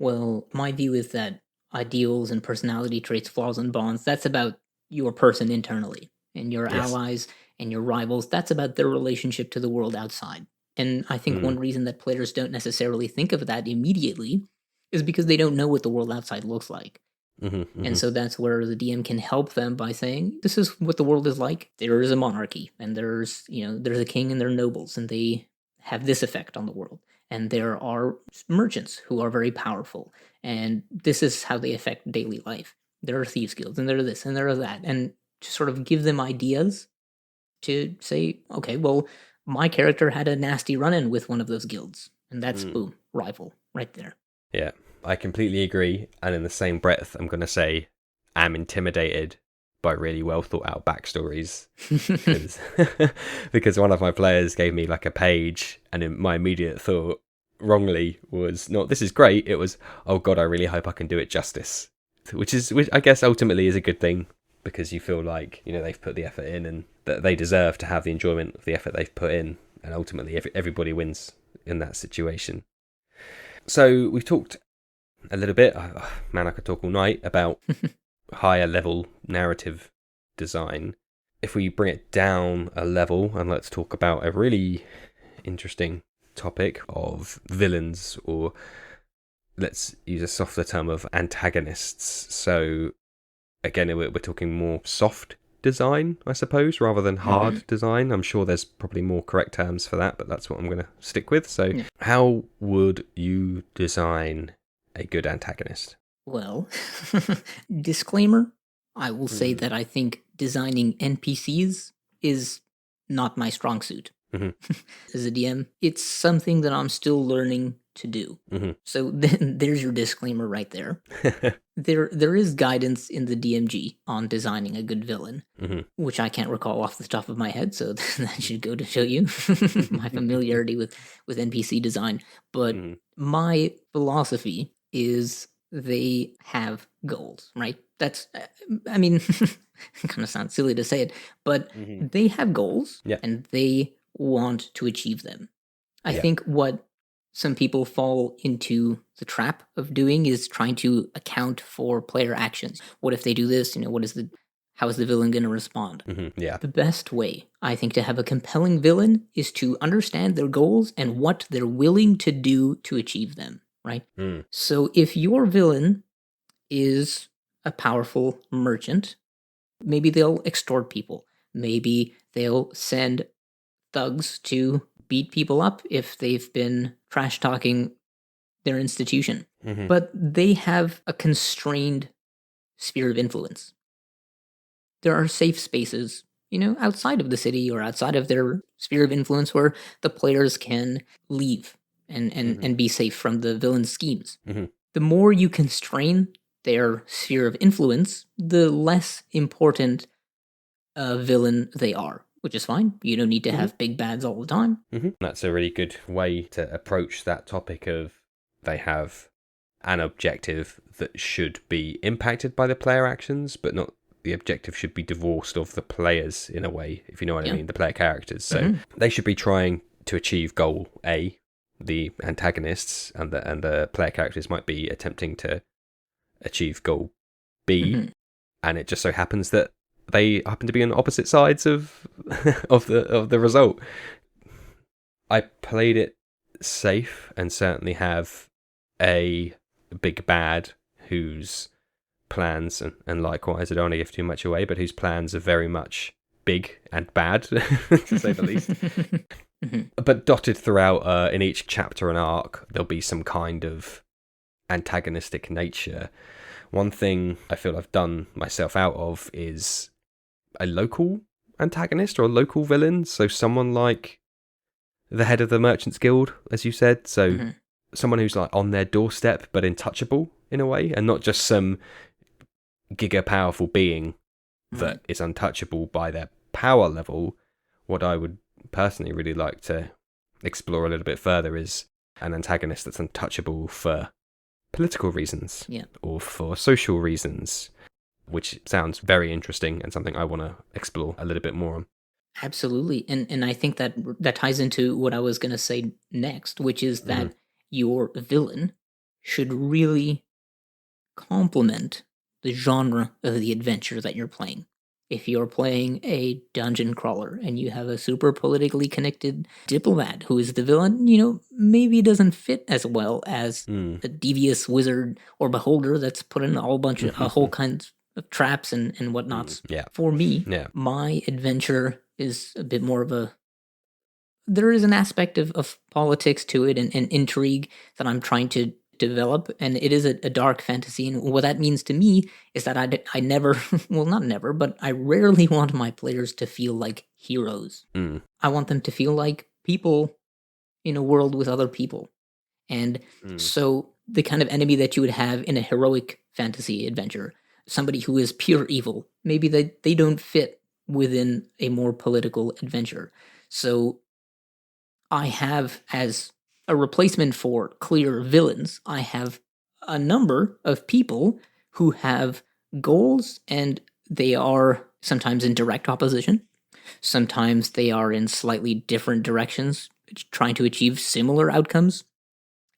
Well, my view is that ideals and personality traits, flaws and bonds, that's about your person internally, and your allies and your rivals, that's about their relationship to the world outside. And I think one reason that players don't necessarily think of that immediately is because they don't know what the world outside looks like. And so that's where the DM can help them by saying, this is what the world is like. There is a monarchy, and there's a king and there are nobles, and they have this effect on the world. And there are merchants who are very powerful, and this is how they affect daily life. There are thieves guilds, and there are this, and there are that. And to sort of give them ideas to say, okay, well, my character had a nasty run-in with one of those guilds, and that's boom, rival right there. Yeah, I completely agree. And in the same breath, I'm going to say I'm intimidated by really well thought out backstories because one of my players gave me like a page, and my immediate thought, wrongly, was not this is great. It was, oh god, I really hope I can do it justice, which I guess ultimately is a good thing, because you feel like they've put the effort in and that they deserve to have the enjoyment of the effort they've put in, and ultimately everybody wins in that situation. So we've talked a little bit, man, I could talk all night about higher level narrative design. If we bring it down a level, and let's talk about a really interesting topic of villains, or let's use a softer term of antagonists. So again, we're talking more soft design, I suppose, rather than hard design. I'm sure there's probably more correct terms for that, but that's what I'm going to stick with. So how would you design a good antagonist? Well, disclaimer, I will say that I think designing NPCs is not my strong suit. As a DM, it's something that I'm still learning to do. So there's your disclaimer right there. There is guidance in the DMG on designing a good villain, which I can't recall off the top of my head, so that should go to show you my familiarity with NPC design. But my philosophy is they have goals, right? That's, I mean, it kind of sounds silly to say it, but they have goals, and they want to achieve them. I think what some people fall into the trap of doing is trying to account for player actions. What if they do this? How is the villain going to respond? The best way, I think, to have a compelling villain is to understand their goals and what they're willing to do to achieve them, right? So if your villain is a powerful merchant, maybe they'll extort people. Maybe they'll send thugs to beat people up if they've been trash talking their institution. But they have a constrained sphere of influence. There are safe spaces, outside of the city or outside of their sphere of influence where the players can leave and be safe from the villain's schemes. The more you constrain their sphere of influence, the less important a villain they are, which is fine. You don't need to have big bads all the time. That's a really good way to approach that topic of they have an objective that should be impacted by the player actions, but not the objective should be divorced of the players in a way, if you know what I mean, the player characters. So they should be trying to achieve goal A, the antagonists, and the player characters might be attempting to achieve goal B, and it just so happens that they happen to be on opposite sides of of the result. I played it safe and certainly have a big bad whose plans, and likewise, I don't want to give too much away, but whose plans are very much big and bad, to say the least. But dotted throughout, in each chapter and arc, there'll be some kind of antagonistic nature. One thing I feel I've done myself out of is a local antagonist or a local villain. So someone like the head of the Merchants Guild, as you said. So someone who's like on their doorstep, but intouchable in a way, and not just some giga powerful being that is untouchable by their power level. What I would personally really like to explore a little bit further is an antagonist that's untouchable for political reasons or for social reasons, which sounds very interesting and something I want to explore a little bit more on. Absolutely. And I think that ties into what I was going to say next, which is that your villain should really complement the genre of the adventure that you're playing. If you're playing a dungeon crawler and you have a super politically connected diplomat who is the villain, maybe doesn't fit as well as a devious wizard or beholder that's put in a whole kinds of traps and whatnots. For me, my adventure is a bit more of there is an aspect of politics to it and intrigue that I'm trying to develop, and it is a dark fantasy. And what that means to me is that I never, well, not never, but I rarely want my players to feel like heroes. I want them to feel like people in a world with other people. And so the kind of enemy that you would have in a heroic fantasy adventure, somebody who is pure evil, maybe they don't fit within a more political adventure. So I have, as a replacement for clear villains, I have a number of people who have goals, and they are sometimes in direct opposition. Sometimes they are in slightly different directions, trying to achieve similar outcomes.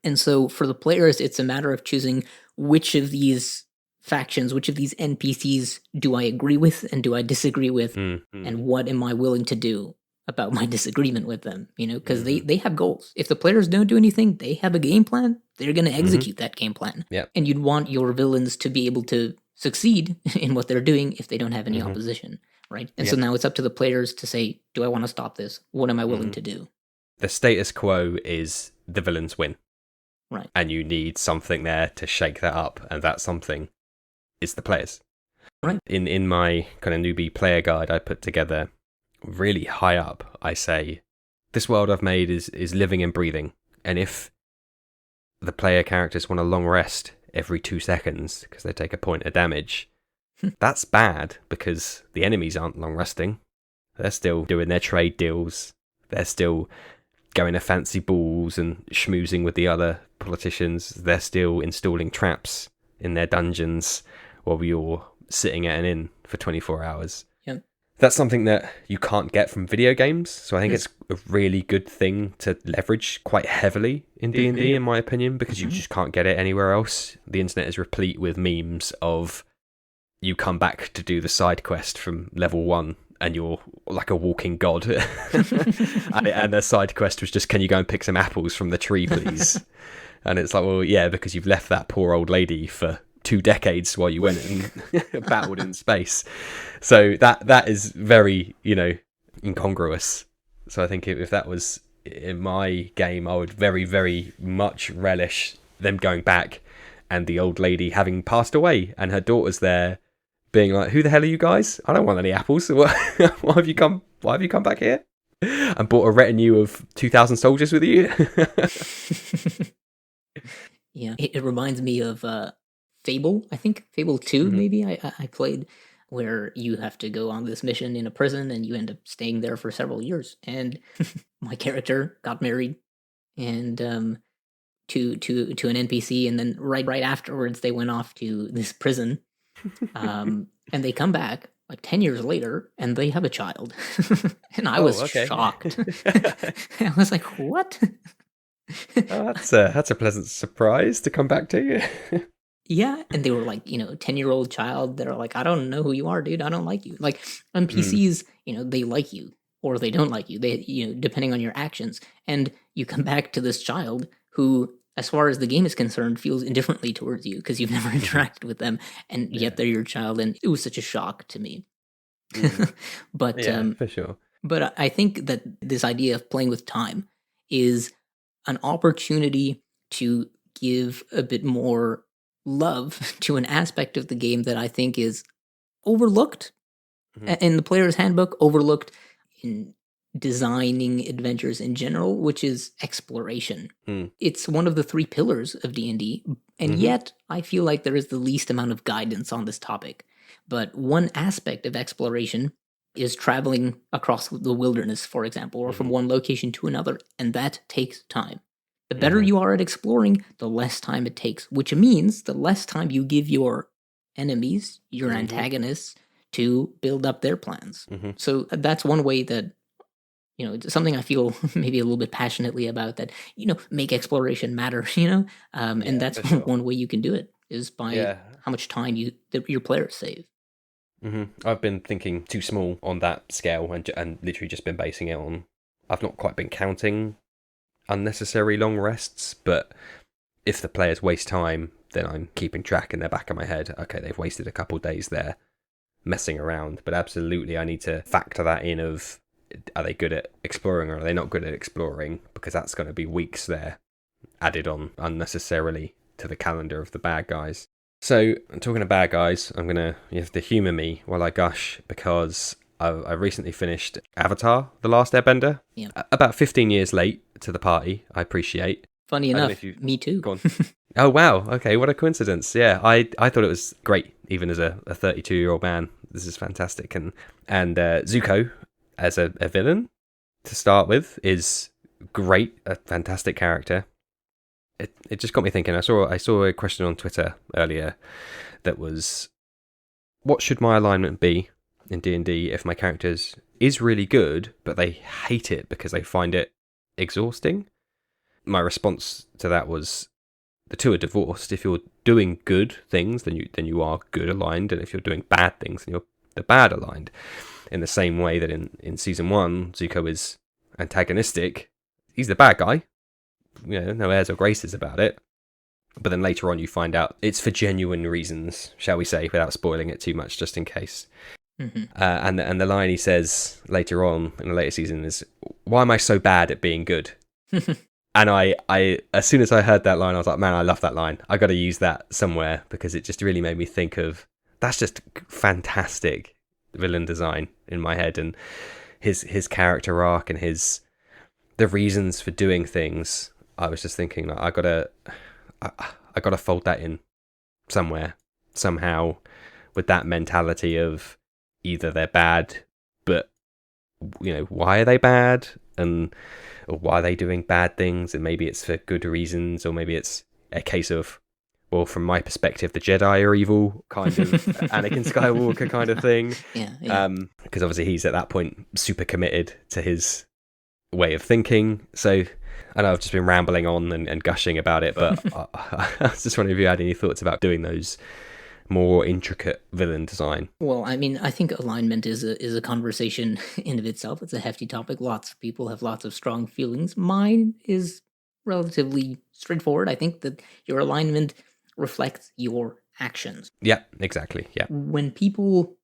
And so for the players, it's a matter of choosing which of these factions, which of these NPCs do I agree with and do I disagree with, and what am I willing to do about my disagreement with them, because they have goals. If the players don't do anything, they have a game plan. They're going to execute that game plan. And you'd want your villains to be able to succeed in what they're doing if they don't have any opposition, right? And so now it's up to the players to say, do I want to stop this? What am I willing to do? The status quo is the villains win. Right. And you need something there to shake that up, and that something is the players. Right. In my kind of newbie player guide I put together, really high up, I say, this world I've made is living and breathing. And if the player characters want a long rest every 2 seconds because they take a point of damage, that's bad because the enemies aren't long resting. They're still doing their trade deals. They're still going to fancy balls and schmoozing with the other politicians. They're still installing traps in their dungeons while you're sitting at an inn for 24 hours. That's something that you can't get from video games, so I think it's a really good thing to leverage quite heavily in D&D, in my opinion, because you just can't get it anywhere else. The internet is replete with memes of you come back to do the side quest from level 1 and you're like a walking god. And the side quest was just, can you go and pick some apples from the tree, please? And it's like, well, yeah, because you've left that poor old lady for 2 decades while you went and battled in space. So that is very, incongruous. So I think if that was in my game, I would very, very much relish them going back and the old lady having passed away, and her daughter's there, being like, "Who the hell are you guys? I don't want any apples. Why have you come? Why have you come back here?" And brought a retinue of 2,000 soldiers with you. Yeah, it reminds me of Fable. I think Fable 2, maybe I played, where you have to go on this mission in a prison and you end up staying there for several years. And my character got married, and to an NPC, and then right afterwards they went off to this prison, and they come back like 10 years later and they have a child. And I was shocked. I was like, what? Oh, that's a pleasant surprise to come back to you. Yeah, and they were like, 10-year-old child. They're like, I don't know who you are, dude. I don't like you. Like, NPCs, they like you or they don't like you. They, depending on your actions. And you come back to this child who, as far as the game is concerned, feels indifferently towards you because you've never interacted with them, and yet they're your child. And it was such a shock to me. But Yeah, for sure. But I think that this idea of playing with time is an opportunity to give a bit more love to an aspect of the game that I think is overlooked in the player's handbook, overlooked in designing adventures in general, which is exploration. It's one of the 3 pillars of D&D, and yet I feel like there is the least amount of guidance on this topic. But one aspect of exploration is traveling across the wilderness, for example, or from one location to another, and that takes time. The better you are at exploring, the less time it takes, which means the less time you give your enemies, your antagonists, to build up their plans. So that's one way that, it's something I feel maybe a little bit passionately about, that, make exploration matter, and that's one way you can do it, is by how much time your players save. I've been thinking too small on that scale, and literally just been basing it on, I've not quite been counting unnecessary long rests, but if the players waste time, then I'm keeping track in the back of my head. Okay, they've wasted a couple days there messing around, but absolutely I need to factor that in of, are they good at exploring or are they not good at exploring, because that's going to be weeks there added on unnecessarily to the calendar of the bad guys. So, talking of bad guys, you have to humour me while I gush, because I recently finished Avatar, The Last Airbender. Yeah. About 15 years late to the party, I appreciate. Funny enough, me too. Go on. Oh, wow. Okay, what a coincidence. Yeah, I thought it was great, even as a 32-year-old man. This is fantastic. And Zuko, as a villain, to start with, is great, a fantastic character. It just got me thinking. I saw a question on Twitter earlier that was, what should my alignment be in D&D if my character is really good, but they hate it because they find it exhausting? My response to that was, the two are divorced. If you're doing good things, then you are good aligned, and if you're doing bad things, then you're the bad aligned. In the same way that in season 1, Zuko is antagonistic. He's the bad guy. No airs or graces about it. But then later on you find out it's for genuine reasons, shall we say, without spoiling it too much, just in case. And the line he says later on in the later season is, "Why am I so bad at being good?" And I as soon as I heard that line, I was like, man, I love that line. I got to use that somewhere, because it just really made me think of, that's just fantastic villain design in my head, and his character arc and the reasons for doing things. I was just thinking, like, I gotta fold that in somewhere, somehow, with that mentality of either they're bad, but why are they bad, or why are they doing bad things, and maybe it's for good reasons, or maybe it's a case of, well, from my perspective, the Jedi are evil, kind of Anakin Skywalker kind of thing. Yeah. Because obviously he's at that point super committed to his way of thinking. So I know I've just been rambling on and gushing about it, but I was just wondering if you had any thoughts about doing those more intricate villain design. Well, I mean, I think alignment is a conversation in of itself. It's a hefty topic. Lots of people have lots of strong feelings. Mine is relatively straightforward. I think that your alignment reflects your actions. Yeah, exactly. Yeah. When people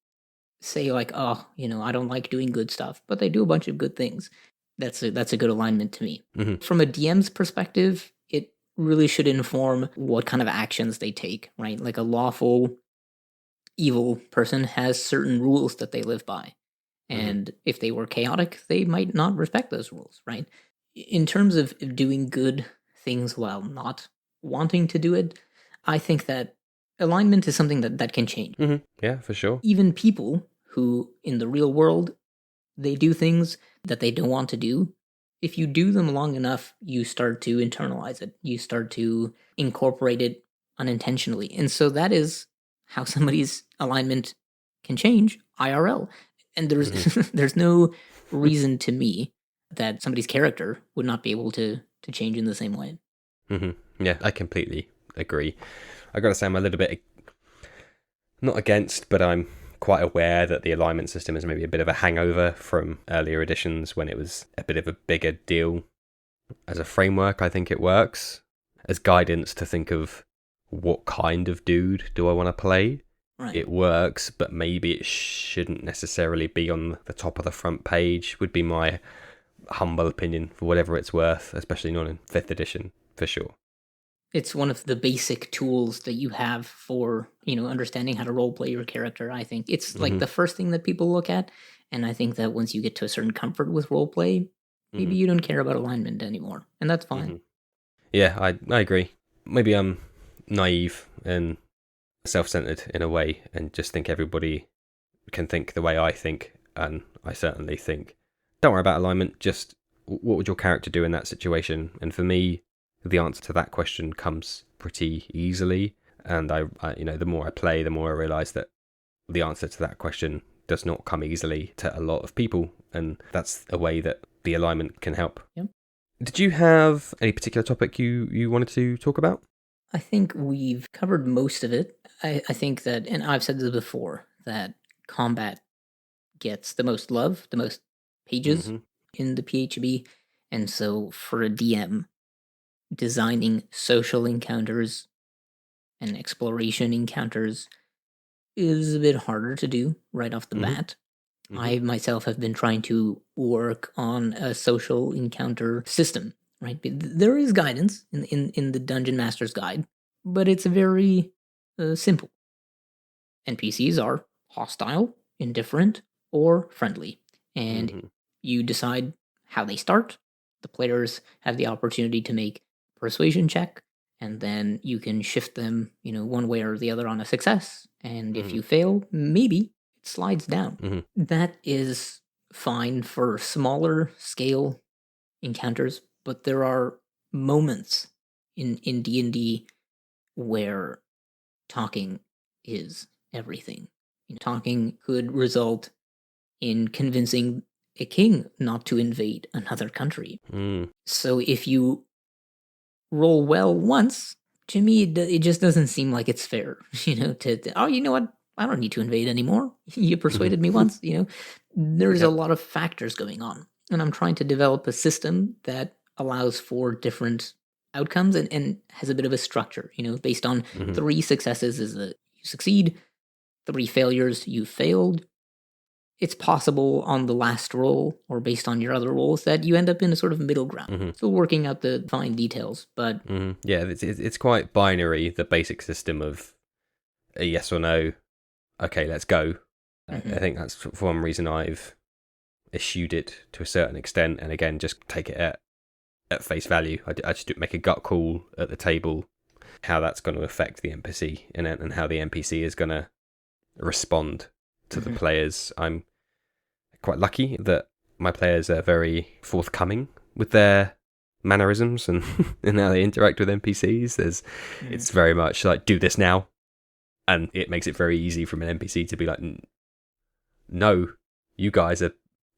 say like, "Oh, I don't like doing good stuff," but they do a bunch of good things, that's a good alignment to me. From a DM's perspective, it really should inform what kind of actions they take, right? Like a lawful evil person has certain rules that they live by. And if they were chaotic, they might not respect those rules, right? In terms of doing good things while not wanting to do it, I think that alignment is something that can change. Yeah, for sure. Even people who in the real world, they do things that they don't want to do. If you do them long enough, you start to internalize it. You start to incorporate it unintentionally. And so that is how somebody's alignment can change IRL. And there's there's no reason to me that somebody's character would not be able to change in the same way. Yeah, I completely agree. I gotta say, I'm a little bit not against, but I'm quite aware that the alignment system is maybe a bit of a hangover from earlier editions when it was a bit of a bigger deal. As a framework, I think it works. As guidance to think of what kind of dude do I want to play, Right. it works, but maybe it shouldn't necessarily be on the top of the front page, would be my humble opinion, for whatever it's worth, especially not in 5th edition, for sure. It's one of the basic tools that you have for, understanding how to roleplay your character, I think. It's like the first thing that people look at, and I think that once you get to a certain comfort with roleplay, maybe you don't care about alignment anymore, and that's fine. Yeah, I agree. Maybe I'm naive and self-centered in a way and just think everybody can think the way I think, and I certainly think, don't worry about alignment, just what would your character do in that situation? And for me, the answer to that question comes pretty easily, and I the more I play, the more I realize that the answer to that question does not come easily to a lot of people, and that's a way that the alignment can help. Yep. Did you have any particular topic you wanted to talk about? I think we've covered most of it. I think that, and I've said this before, that combat gets the most love, the most pages in the PHB, and so for a DM, designing social encounters and exploration encounters is a bit harder to do right off the bat. I myself have been trying to work on a social encounter system, right? There is guidance in the Dungeon Master's Guide, but it's very simple. NPCs are hostile, indifferent, or friendly, and you decide how they start. The players have the opportunity to make a persuasion check, and then you can shift them, one way or the other on a success. And if you fail, maybe it slides down. That is fine for smaller scale encounters, but there are moments in D&D where talking is everything. Talking could result in convincing a king not to invade another country. So if you roll well once, to me, it just doesn't seem like it's fair, oh, you know what? I don't need to invade anymore. You persuaded me once, There's a lot of factors going on. And I'm trying to develop a system that allows for different outcomes and has a bit of a structure, based on 3 successes is that you succeed, 3 failures, you failed. It's possible on the last roll or based on your other rolls that you end up in a sort of middle ground. Still working out the fine details, but yeah, it's quite binary, the basic system of a yes or no. Okay, let's go. I think that's for one reason I've eschewed it to a certain extent, and again, just take it at face value. I just make a gut call at the table how that's going to affect the NPC and how the NPC is going to respond to the players. I'm quite lucky that my players are very forthcoming with their mannerisms and how they interact with NPCs. It's very much like, do this now, and it makes it very easy from an NPC to be like, no, you guys are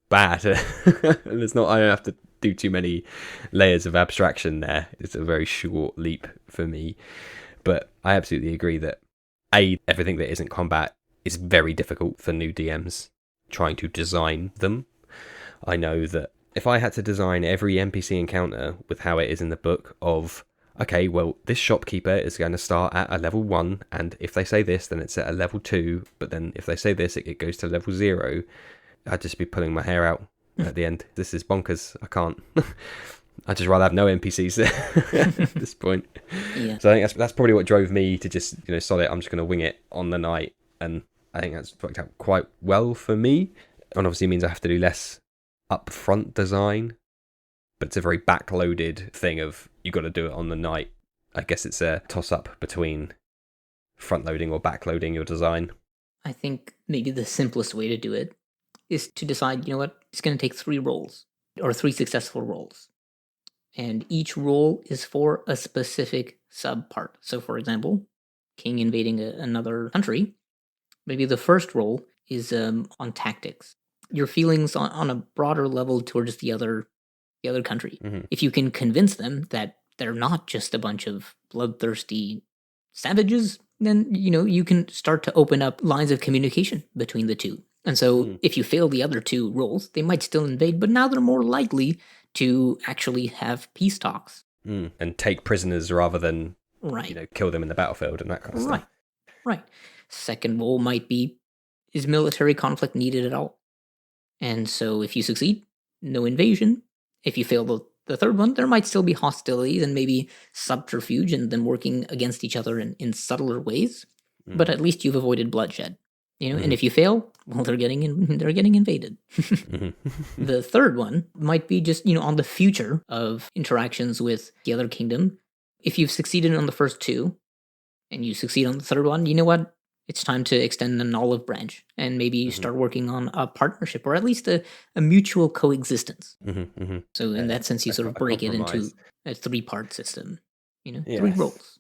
bad. And I don't have to do too many layers of abstraction there. It's a very short leap for me. But I absolutely agree that everything that isn't combat is very difficult for new DMs trying to design them. I know that if I had to design every NPC encounter with how it is in the book of, okay, well, this shopkeeper is going to start at a level 1, and if they say this, then it's at a level 2, but then if they say this, it goes to level 0, I'd just be pulling my hair out at the end. This is bonkers. I can't. I'd just rather have no NPCs at this point. Yeah. So I think that's probably what drove me to just, sod it, I'm just going to wing it on the night. And I think that's worked out quite well for me. And obviously means I have to do less upfront design, but it's a very backloaded thing of you got to do it on the night. I guess it's a toss-up between front-loading or backloading your design. I think maybe the simplest way to do it is to decide, you know what, it's going to take 3 rolls, or 3 successful rolls. And each roll is for a specific sub-part. So, for example, king invading another country, maybe the first roll is on tactics. Your feelings on a broader level towards the other country. Mm-hmm. If you can convince them that they're not just a bunch of bloodthirsty savages, then, you can start to open up lines of communication between the two. And so if you fail the other 2 rolls, they might still invade, but now they're more likely to actually have peace talks. And take prisoners rather than, right. Kill them in the battlefield and that kind of stuff. Right. Second roll might be, is military conflict needed at all? And so if you succeed, no invasion. If you fail the third one, there might still be hostilities and maybe subterfuge and them working against each other in subtler ways. But at least you've avoided bloodshed. And if you fail, well, they're getting invaded. The third one might be just, on the future of interactions with the other kingdom. If you've succeeded on the first 2 and you succeed on the third one, you know what? It's time to extend an olive branch and maybe start working on a partnership or at least a mutual coexistence. So in that sense, you sort of break it into a 3-part system, 3 rolls.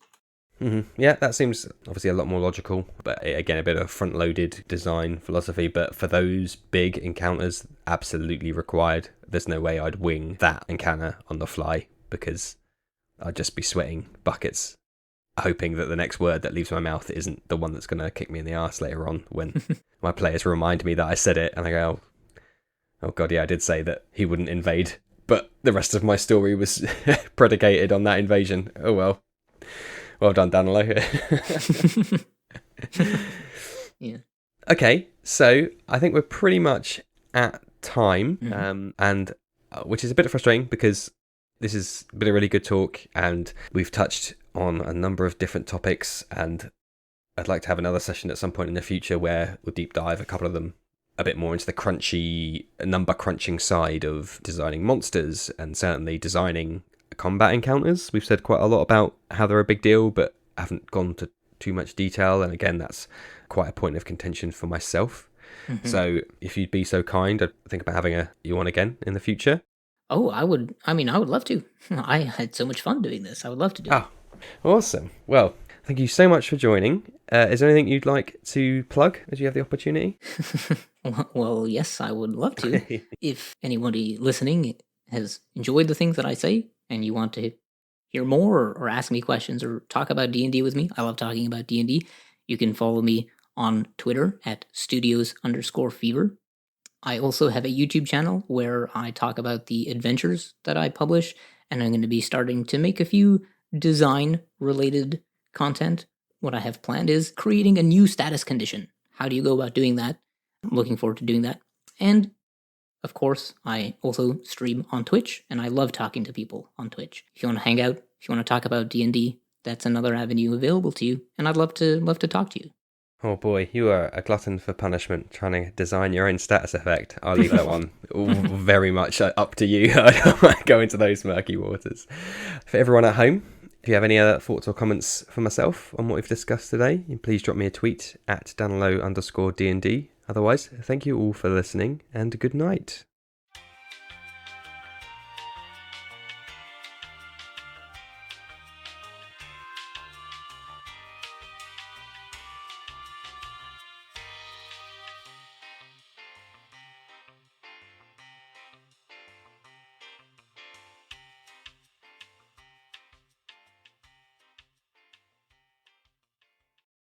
Yeah, that seems obviously a lot more logical, but again, a bit of front-loaded design philosophy. But for those big encounters, absolutely required. There's no way I'd wing that encounter on the fly because I'd just be sweating buckets, hoping that the next word that leaves my mouth isn't the one that's going to kick me in the arse later on when my players remind me that I said it, and I go, oh god, yeah, I did say that he wouldn't invade, but the rest of my story was predicated on that invasion. Oh well. Well done, Danilo. Yeah. Okay, so I think we're pretty much at time, and which is a bit frustrating because this has been a really good talk, and we've touched on a number of different topics, and I'd like to have another session at some point in the future where we'll deep dive a couple of them a bit more into the number crunching side of designing monsters and certainly designing combat encounters. We've said quite a lot about how they're a big deal, but haven't gone to too much detail, and again, that's quite a point of contention for myself. So if you'd be so kind, I'd think about having you on again in the future. Oh, I would love to. I had so much fun doing this. I would love to do it. Awesome. Well, thank you so much for joining. Is there anything you'd like to plug as you have the opportunity? Well, yes, I would love to. If anybody listening has enjoyed the things that I say and you want to hear more or ask me questions or talk about D&D with me, I love talking about D&D, you can follow me on Twitter at studios_fever. I also have a YouTube channel where I talk about the adventures that I publish, and I'm going to be starting to make a few design-related content. What I have planned is creating a new status condition. How do you go about doing that? I'm looking forward to doing that. And, of course, I also stream on Twitch, and I love talking to people on Twitch. If you want to hang out, if you want to talk about D&D, that's another avenue available to you, and I'd love to talk to you. Oh boy, you are a glutton for punishment, trying to design your own status effect. I'll leave that one very much up to you. I don't want to go into those murky waters. For everyone at home, if you have any other thoughts or comments for myself on what we've discussed today, please drop me a tweet at Danilo_DND. Otherwise, thank you all for listening, and good night.